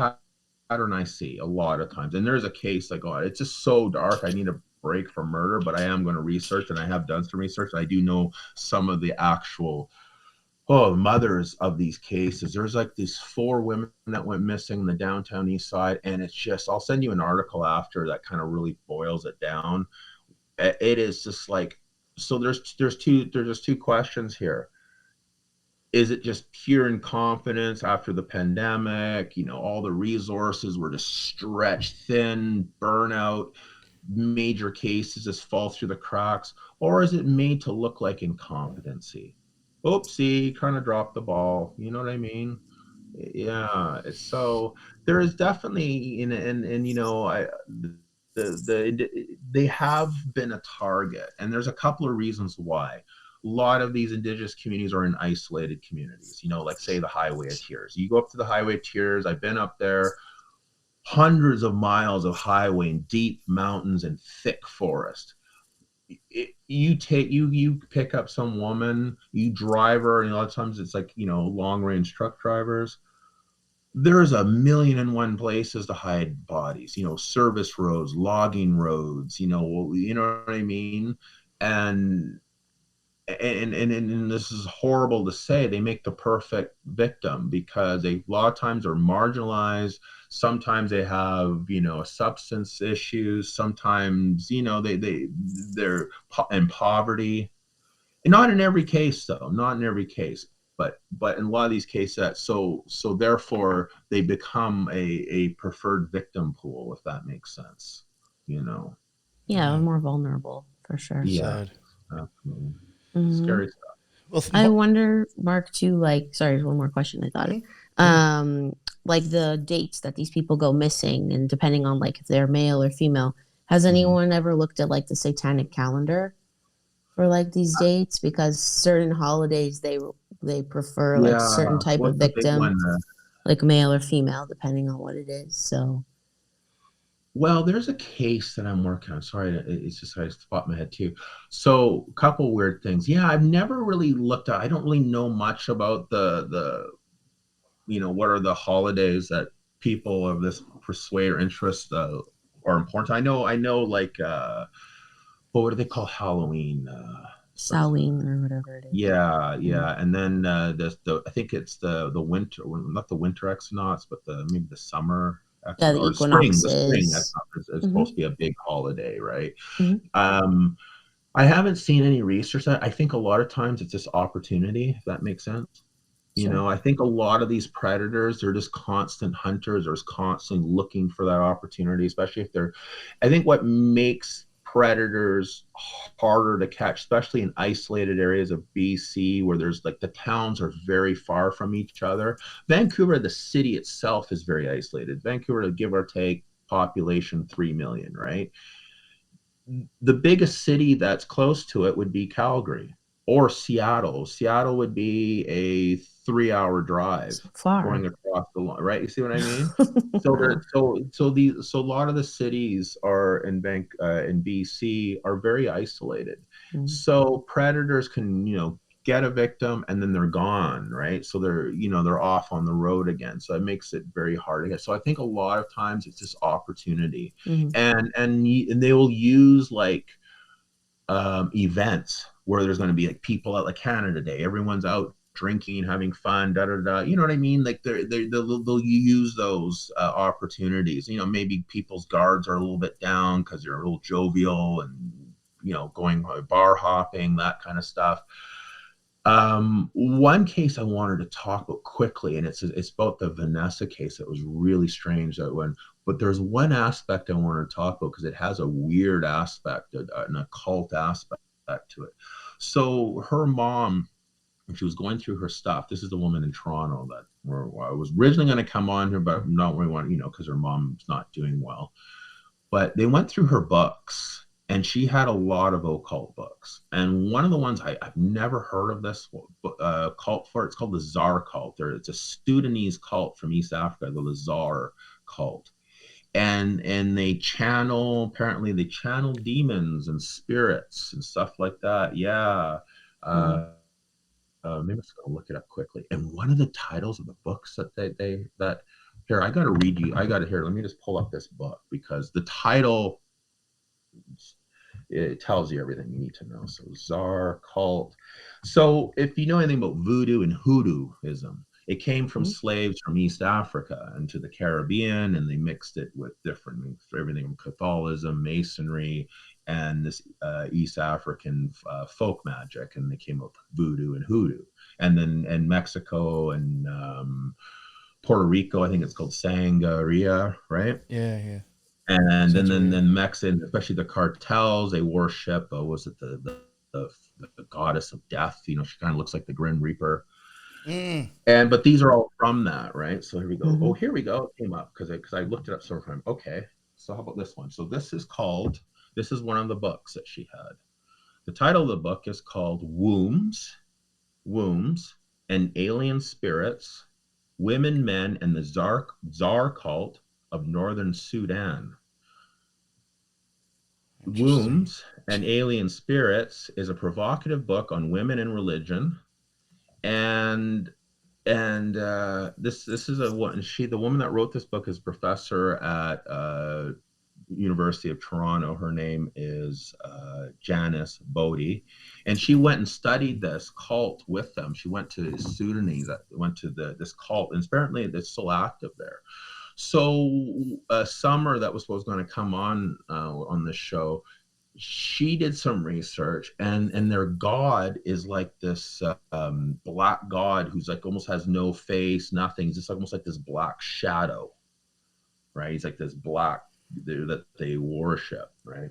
pattern I see a lot of times. And there's a case like, oh, it's just so dark. I need a break from murder, but I am going to research, and I have done some research. I do know some of the actual mothers of these cases. There's like these 4 women that went missing in the downtown east side, and it's just, I'll send you an article after that kind of really boils it down. It is just like, so there's just 2 questions here. Is it just pure incompetence after the pandemic? You know, all the resources were just stretched thin, burnout, major cases just fall through the cracks, or is it made to look like incompetency? Oopsie, kind of dropped the ball. You know what I mean? Yeah. So there is definitely, and you know, they have been a target, and there's a couple of reasons why. A lot of these Indigenous communities are in isolated communities, you know, like say the Highway of Tears. You go up to the Highway of Tears, I've been up there, hundreds of miles of highway in deep mountains and thick forest. You pick up some woman, you drive her, and a lot of times it's like, you know, long range truck drivers. There's a million and one places to hide bodies, you know, service roads, logging roads, you know what I mean? And this is horrible to say, they make the perfect victim because they a lot of times are marginalized. Sometimes they have, you know, substance issues. Sometimes, you know, they're in poverty. And not in every case, though. Not in every case. But in a lot of these cases, so therefore they become a preferred victim pool, if that makes sense. You know. Yeah, more vulnerable for sure. Yeah. Absolutely. Scary stuff. Well, I wonder, Mark, too, like, sorry, one more question I thought. Like the dates that these people go missing, and depending on like if they're male or female, has anyone ever looked at like the satanic calendar for like these dates? Because certain holidays they prefer like certain type of victim, like male or female, depending on what it is. So. Well, there's a case that I'm working on. Sorry, it's just I spot my head too. So, a couple weird things. Yeah, I've never really looked at. I don't really know much about the you know, what are the holidays that people of this persuade or interest are important. I know, like what do they call Halloween? Samhain or whatever it is. Yeah. And then I think it's the winter, not the winter equinox, but maybe the summer. Yeah, the equinox the spring is supposed to be a big holiday, right? I haven't seen any research that. I think a lot of times it's just opportunity, if that makes sense. You know, I think a lot of these predators, they're just constant hunters, or constantly looking for that opportunity, especially if they're, I think what makes predators harder to catch, especially in isolated areas of BC where there's like the towns are very far from each other. Vancouver, the city itself, is very isolated. Vancouver, to give or take, population 3 million, right? The biggest city that's close to it would be Calgary or Seattle. Seattle would be a 3-hour drive So far. going across the line, right? You see what I mean? So a lot of the cities are in BC are very isolated. Mm. So predators can, get a victim and then they're gone, right? So they're off on the road again. So it makes it very hard to get. So I think a lot of times it's just opportunity, and they will use like events where there's going to be like people at like Canada Day, everyone's out drinking, having fun, da da da. You know what I mean? Like they'll use those opportunities. Maybe people's guards are a little bit down because they're a little jovial and going bar hopping, that kind of stuff. One case I wanted to talk about quickly, and it's about the Vanessa case. That was really strange but there's one aspect I want to talk about because it has a weird aspect, an occult aspect to it. So her mom, when she was going through her stuff, this is the woman in Toronto that I was originally going to come on here, but not really want, because her mom's not doing well. But they went through her books. And she had a lot of occult books. And one of the ones I've never heard of this cult for, it's called the Tsar cult. It's a Sudanese cult from East Africa, the Tsar cult. And they apparently they channel demons and spirits and stuff like that. Yeah. Maybe I'm just going to look it up quickly. And one of the titles of the books that here, I got to read you. Let me just pull up this book because the title, it tells you everything you need to know. So Tsar cult. So if you know anything about voodoo and hoodooism, it came from slaves from East Africa into the Caribbean, and they mixed it with everything from Catholicism, Masonry, and this East African folk magic, and they came up with voodoo and hoodoo. And then in Mexico and Puerto Rico, I think it's called Santeria, right? Yeah. And then Mexican, especially the cartels, they worship. Was it the goddess of death? She kind of looks like the Grim Reaper. But these are all from that, right? So here we go. Mm-hmm. Oh, here we go. It came up because I looked it up several times. Okay, so how about this one? So this is one of the books that she had. The title of the book is called Wombs, and Alien Spirits, Women, Men, and the Tsar Cult of Northern Sudan. Wombs and Alien Spirits is a provocative book on women and religion, and this is the woman that wrote this book is professor at University of Toronto. Her name is Janice Bodie, and she went and studied this cult with them. She went to Sudanese, went to this cult, and apparently it's still active there. So Summer, that was going to come on this show, she did some research, and their god is like this black god who's like almost has no face, nothing. He's just almost like this black shadow, right? He's like this black that they worship, right?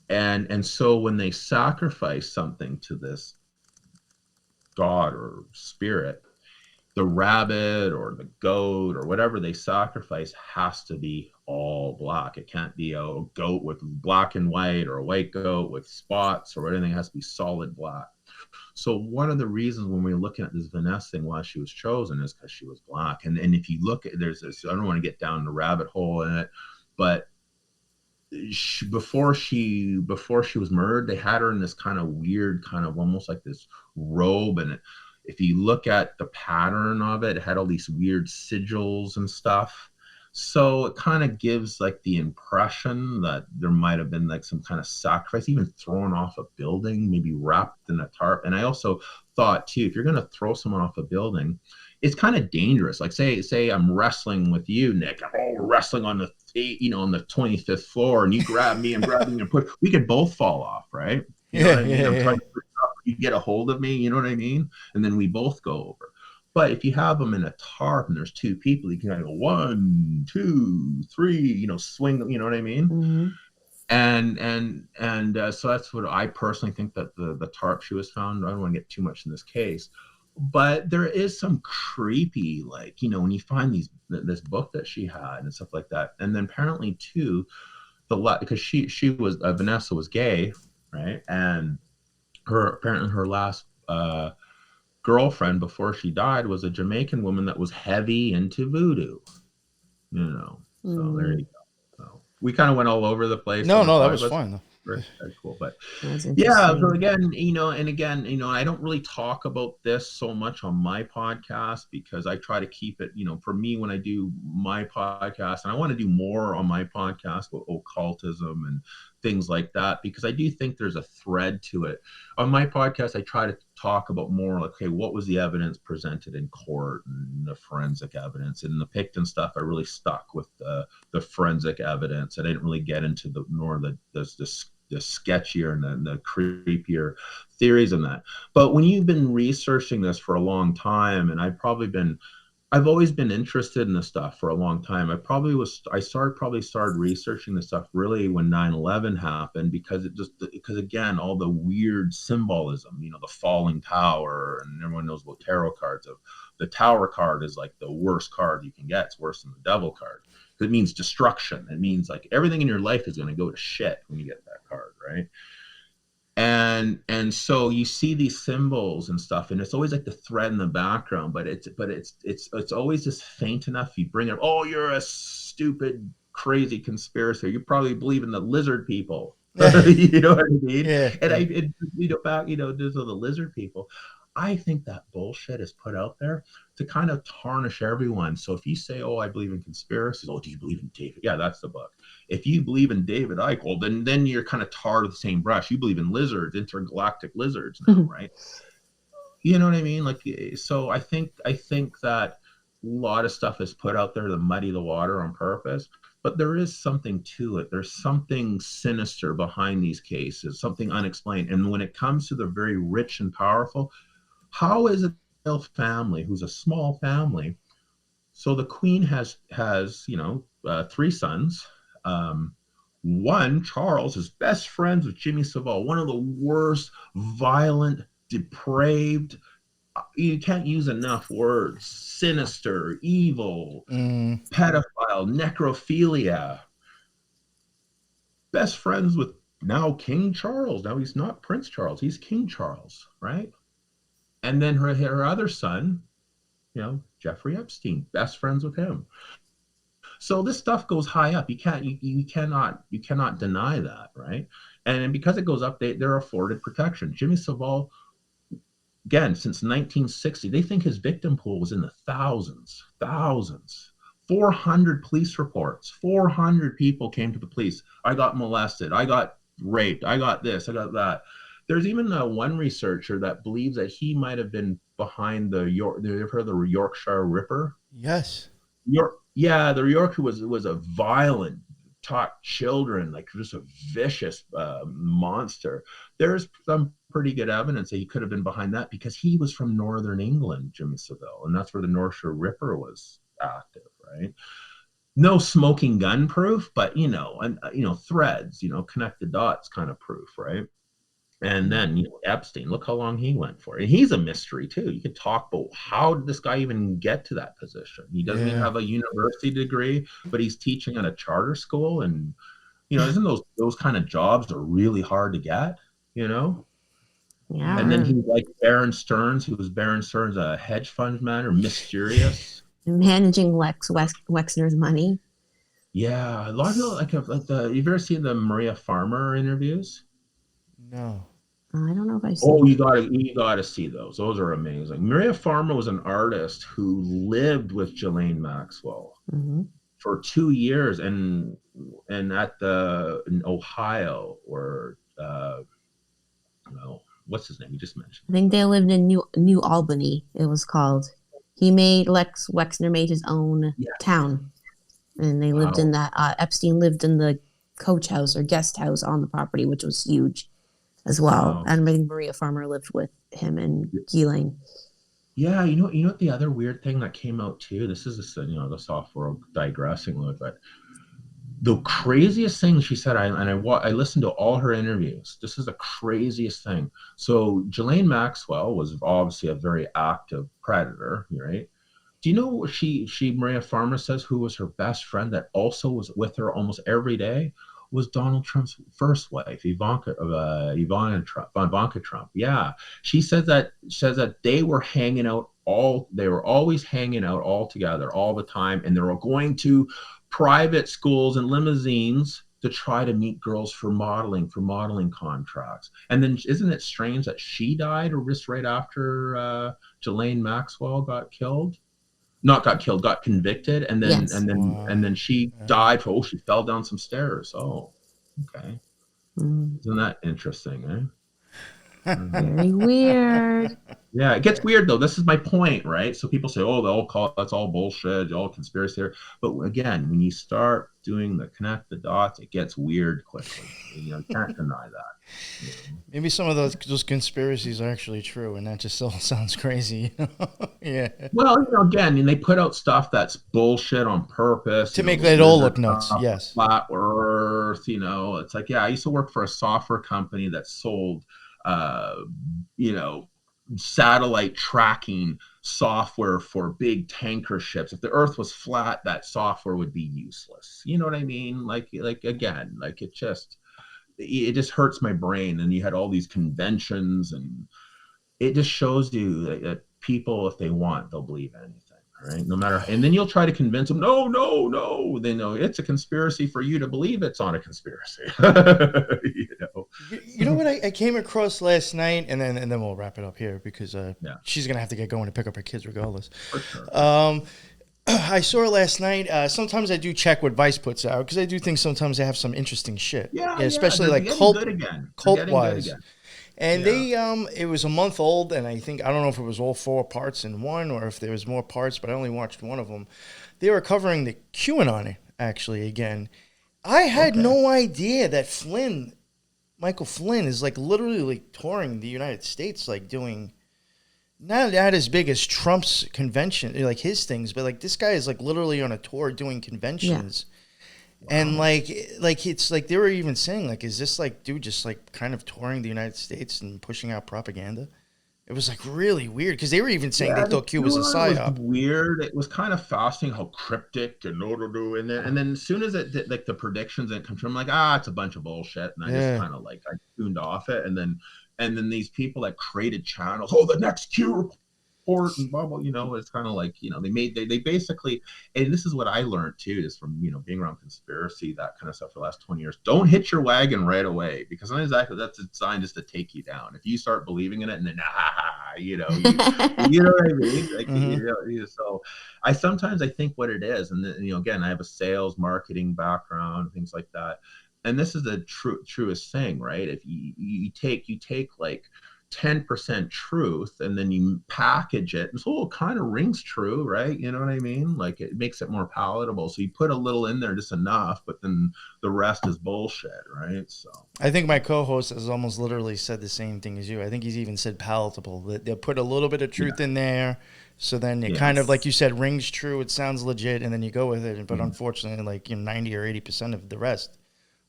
And so when they sacrifice something to this god or spirit, the rabbit or the goat or whatever they sacrifice has to be all black. It can't be a goat with black and white or a white goat with spots or anything. It has to be solid black. So one of the reasons when we're looking at this Vanessa thing, why she was chosen, is because she was black. And if you look at, there's this, I don't want to get down the rabbit hole in it, but before she was murdered, they had her in this kind of weird, kind of almost like this robe, and if you look at the pattern of it, it had all these weird sigils and stuff. So it kind of gives like the impression that there might have been like some kind of sacrifice, even thrown off a building, maybe wrapped in a tarp. And I also thought too, if you're going to throw someone off a building, it's kind of dangerous. Like say I'm wrestling with you, Nick. We're wrestling on the 25th floor, and you grab me and push. We could both fall off, right? You know what I mean? I'm trying to push up, you get a hold of me, you know what I mean? And then we both go over. But if you have them in a tarp and there's two people, you can kind of go 1, 2, 3, swing, you know what I mean? Mm-hmm. And so that's what I personally think, that the tarp she was found. I don't want to get too much in this case, but there is some creepy, like, when you find this book that she had and stuff like that. And then apparently too, because she was Vanessa was gay, right? And apparently her last girlfriend before she died was a Jamaican woman that was heavy into voodoo, you know. So there you go. So we kind of went all over the place. No, on the that five was of us. fun. Very cool. But That's yeah, so interesting. again, I don't really talk about this so much on my podcast because I try to keep it, for me when I do my podcast, and I want to do more on my podcast with occultism and things like that, because I do think there's a thread to it. On my podcast, I try to talk about more like, okay, what was the evidence presented in court and the forensic evidence. And the Pickton stuff, I really stuck with the forensic evidence. I didn't really get into the sketchier and the creepier theories in that. But when you've been researching this for a long time, and I've always been interested in this stuff for a long time. I started researching this stuff really when 9/11 happened, because again, all the weird symbolism, the falling tower, and everyone knows about tarot cards. The tower card is like the worst card you can get. It's worse than the devil card. It means destruction. It means like everything in your life is going to go to shit when you get that card, right? And so you see these symbols and stuff, and it's always like the thread in the background, but it's always just faint enough. You bring it, oh, you're a stupid, crazy conspiracy. You probably believe in the lizard people. You know what I mean? Yeah. And there's the lizard people. I think that bullshit is put out there to kind of tarnish everyone. So if you say, oh, I believe in conspiracies, oh, do you believe in David? Yeah, that's the book. If you believe in David Icke, well, then you're kind of tarred with the same brush. You believe in lizards, intergalactic lizards now, right? You know what I mean? Like, so I think that a lot of stuff is put out there to muddy the water on purpose, but there is something to it. There's something sinister behind these cases, something unexplained. And when it comes to the very rich and powerful, how is it a family who's a small family? So the queen has 3 sons. One, Charles, is best friends with Jimmy Savile, one of the worst, violent, depraved, you can't use enough words, sinister, evil, pedophile, necrophilia. Best friends with now King Charles. Now he's not Prince Charles, he's King Charles, right? And then her other son, Jeffrey Epstein, best friends with him. So this stuff goes high up. You cannot deny that, right? And because it goes up, they're afforded protection. Jimmy Savile, again, since 1960, they think his victim pool was in the thousands. 400 police reports. 400 people came to the police. I got molested. I got raped. I got this. I got that. There's even one researcher that believes that he might have been behind you've heard of the Yorkshire Ripper? Yes. The Yorker was a violent, taught children, like just a vicious monster. There's some pretty good evidence that he could have been behind that, because he was from Northern England, Jimmy Savile, and that's where the Yorkshire Ripper was active, right? No smoking gun proof, but threads, connect the dots kind of proof, right? And then Epstein, look how long he went for. And he's a mystery too. You could talk about how did this guy even get to that position? He doesn't even have a university degree, but he's teaching at a charter school. And isn't those kind of jobs are really hard to get, Yeah. And then he's like Baron Stearns, who was Baron Stearns, a hedge fund man, or mysterious. Managing Lex Wexner's money. Yeah, a lot of people you've ever seen the Maria Farmer interviews? No. I don't know if I've seen. Oh, you gotta see those. Those are amazing. Maria Farmer was an artist who lived with Ghislaine Maxwell for 2 years, and in Ohio, or what's his name? You just mentioned. I think they lived in New Albany. It was called. Lex Wexner made his own town, and they lived in that. Epstein lived in the coach house or guest house on the property, which was huge as well. Wow. And I think Maria Farmer lived with him and Ghislaine. Yeah, you know what the other weird thing that came out too. This is the software digressing a little bit. The craziest thing she said, I listened to all her interviews. This is the craziest thing. So Ghislaine Maxwell was obviously a very active predator, right? Do you know what she Maria Farmer says who was her best friend that also was with her almost every day? was Donald Trump's first wife, Ivanka Trump. Yeah, she says that they were always hanging out all together all the time, and they were going to private schools and limousines to try to meet girls for modeling contracts. And then isn't it strange that she died or just right after Ghislaine Maxwell got killed? Not got killed, got convicted, and then Yes. and then she died. She fell down some stairs. Oh, okay. Isn't that interesting, eh? Very weird. Yeah, it gets weird though. This is my point, right? So people say, "Oh, that's all bullshit, all conspiracy theory." But again, when you start doing connect the dots, it gets weird quickly. You can't deny that. Maybe some of those conspiracies are actually true, and that just all sounds crazy. Yeah. Well, again, and they put out stuff that's bullshit on purpose to make it all look nuts. Yes. Flat Earth. It's like, I used to work for a software company that sold, satellite tracking software for big tanker ships. If the Earth was flat, that software would be useless. You know what I mean? Again, it just hurts my brain. And you had all these conventions, and it just shows you that people, if they want, they'll believe anything. Right? No matter, and then you'll try to convince them, no. They know it's a conspiracy for you to believe it's not a conspiracy. You know what I came across last night, and then we'll wrap it up here because she's gonna have to get going to pick up her kids regardless. For sure. I saw it last night. Sometimes I do check what Vice puts out because I do think sometimes they have some interesting shit. Yeah, especially like cult wise. And it was a month old, and I don't know if it was all 4 parts in one or if there was more parts, but I only watched one of them. They were covering the QAnon actually again. I had no idea that Michael Flynn is literally touring the United States, doing not as big as Trump's convention, his things, but this guy is literally on a tour doing conventions. Yeah. Wow. And it's they were even saying is this dude just kind of touring the United States and pushing out propaganda? It was really weird because they were even saying they thought Q was a psyop. It was weird. It was kind of fascinating how cryptic and and then as soon as it the predictions didn't come true, I'm it's a bunch of bullshit, and I just kind of I tuned off it, and then these people that created channels, the next Q report and blah blah, it's kind of they basically, and this is what I learned too, just from being around conspiracy, that kind of stuff for the last 20 years. Don't hit your wagon right away, because that's designed just to take you down. If you start believing in it, and then you know what I mean, so I sometimes think what it is, and then, again, I have a sales marketing background, things like that, and this is the truest thing, right? If you take 10% truth, and then you package it, and so it kind of rings true, right? You know what I mean? It makes it more palatable. So you put a little in there, just enough, but then the rest is bullshit, right? So I think my co-host has almost literally said the same thing as you. I think he's even said palatable. That they'll put a little bit of truth in there, so then it kind of, like you said, rings true. It sounds legit, and then you go with it. But unfortunately, 90 or 80% of the rest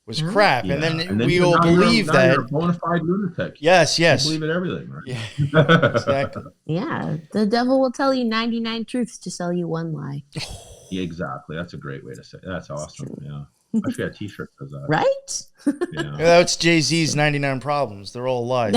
was crap, and then we all believe that. You're a bona fide lunatic. Yes. You believe in everything, right? Yeah, exactly. Yeah, the devil will tell you 99 truths to sell you one lie. Yeah, exactly. That's a great way to say it. That's awesome. Yeah. I should get a T-shirt for that. Right? Yeah. That's Jay-Z's 99 problems. They're all lies.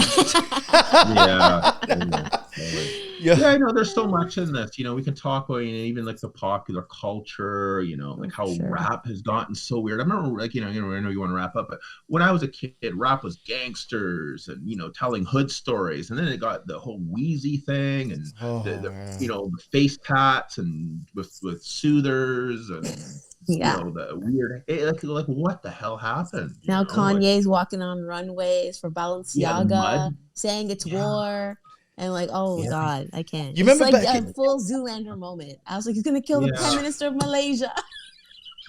Yeah, I know there's so much in this. We can talk about even the popular culture, how rap has gotten so weird. I remember I know you want to wrap up, but when I was a kid, rap was gangsters and telling hood stories, and then it got the whole Wheezy thing and the face tats and with soothers and the weird what the hell happened? Now Kanye's walking on runways for Balenciaga, saying it's war. And God, I can't. You remember a full Zoolander moment. I was he's gonna kill the Prime Minister of Malaysia.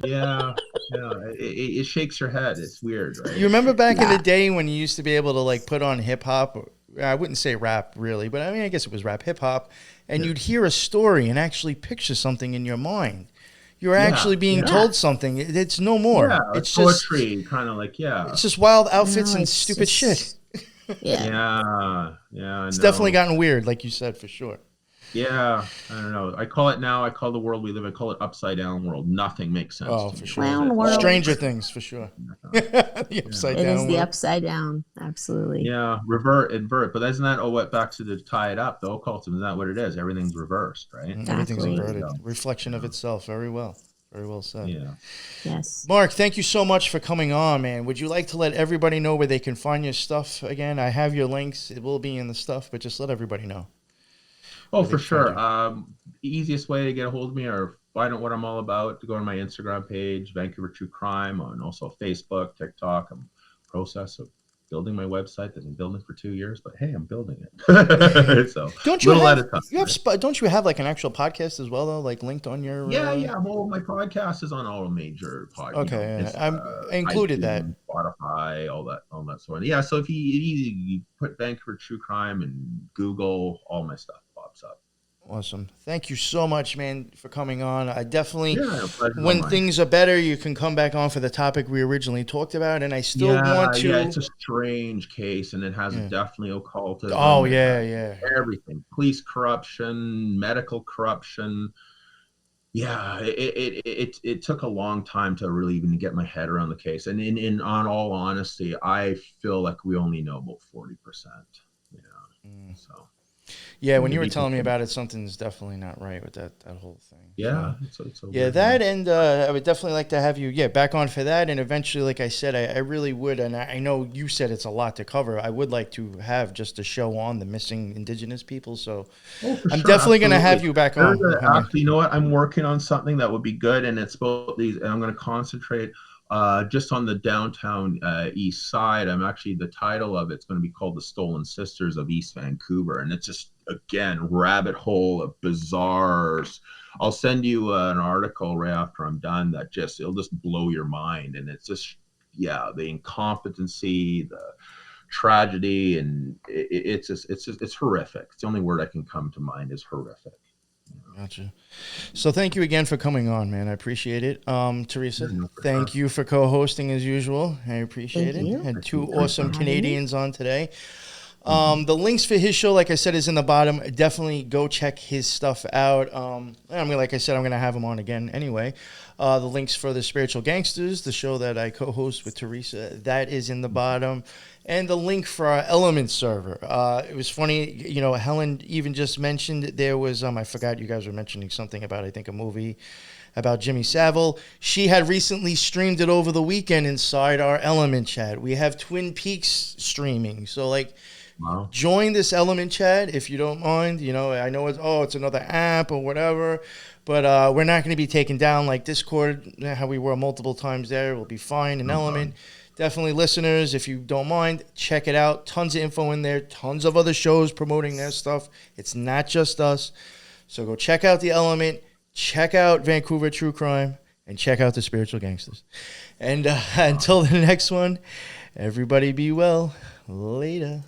It shakes your head. It's weird, right? You remember back in the day when you used to be able to put on hip hop? I wouldn't say rap really, but I guess it was rap, hip hop, and you'd hear a story and actually picture something in your mind. You're actually being told something. It's no more. It's poetry, just kind of It's just wild outfits and stupid shit. Yeah. It's definitely gotten weird, like you said, for sure. Yeah, I don't know. I call the world we live in, I call it upside down world. Nothing makes sense Oh, to for me. sure. Clown All world. Stranger Things, for sure. yeah. The upside It is down the world. upside down. Absolutely. Yeah, revert, invert. But isn't that what back to tie it up? The occultism, isn't that what it is? Everything's reversed, right? Everything's So Exactly. there you inverted. go. Reflection of Yeah. itself. Very well. Very well said. Yeah. Yes. Mark, thank you so much for coming on, man. Would you like to let everybody know where they can find your stuff again? I have your links. It will be in the stuff, but just let everybody know. Oh, where they for can find sure. you. Easiest way to get a hold of me or find out what I'm all about, to go to my Instagram page, Vancouver True Crime, and also Facebook, TikTok. I'm in the process of building my website that I've been building for 2 years, but hey, I'm building it. So Don't you little at have a time. you have don't you have like an actual podcast as well though, like linked on your Yeah. Well, my podcast is on all major Okay, I included that. iTunes, Spotify, all that sort of. Yeah. So if you put Vancouver True Crime and Google, all my stuff pops up. Awesome. Thank you so much, man, for coming on. I definitely, Yeah, pleasure's all when mine. things are better, you can come back on for the topic we originally talked about, and I still want to. Yeah, it's a strange case, and it has Yeah. definitely occultism. Oh, It yeah, has yeah. everything: police corruption, medical corruption. Yeah, it took a long time to really even get my head around the case. And in on all honesty, I feel like we only know about 40%. You know, so Yeah, when you were maybe telling me people- about it, something's definitely not right with that whole thing. yeah, So, it's a yeah, weird that, one. and I would definitely like to have you, back on for that. And eventually, like I said, I really would. And I know you said it's a lot to cover. I would like to have just a show on the missing Indigenous people. So Oh, for I'm sure, definitely going to have absolutely. you back on. Actually, you know what? I'm working on something that would be good, and it's about these. And I'm going to concentrate just on the downtown east side. I'm actually, the title of it's going to be called "The Stolen Sisters of East Vancouver," and it's just, again, rabbit hole of bizarres. I'll send you an article right after I'm done that it'll just blow your mind, and it's just, yeah, the incompetency, the tragedy, and it's horrific. It's the only word I can come to mind is horrific. Gotcha. So thank you again for coming on, man. I appreciate it. Teresa, Yeah, no, thank you for co-hosting as usual. I appreciate Thank it. you. Had two Thanks for awesome having me. Canadians on today. The links for his show, like I said, is in the bottom. Definitely go check his stuff out. Like I said, I'm going to have him on again anyway. The links for the Spiritual Gangsters, the show that I co-host with Teresa, that is in the bottom. And the link for our Element server. It was funny, Helen even just mentioned there was, I forgot you guys were mentioning something about, I think, a movie about Jimmy Savile. She had recently streamed it over the weekend inside our Element chat. We have Twin Peaks streaming. So, Wow. join this Element chat if you don't mind. I know it's another app or whatever, but we're not going to be taken down like Discord, how we were multiple times there. We'll be fine in Element. Definitely, listeners, if you don't mind, check it out. Tons of info in there. Tons of other shows promoting their stuff. It's not just us. So go check out the Element. Check out Vancouver True Crime. And check out the Spiritual Gangsters. And until the next one, everybody be well. Later.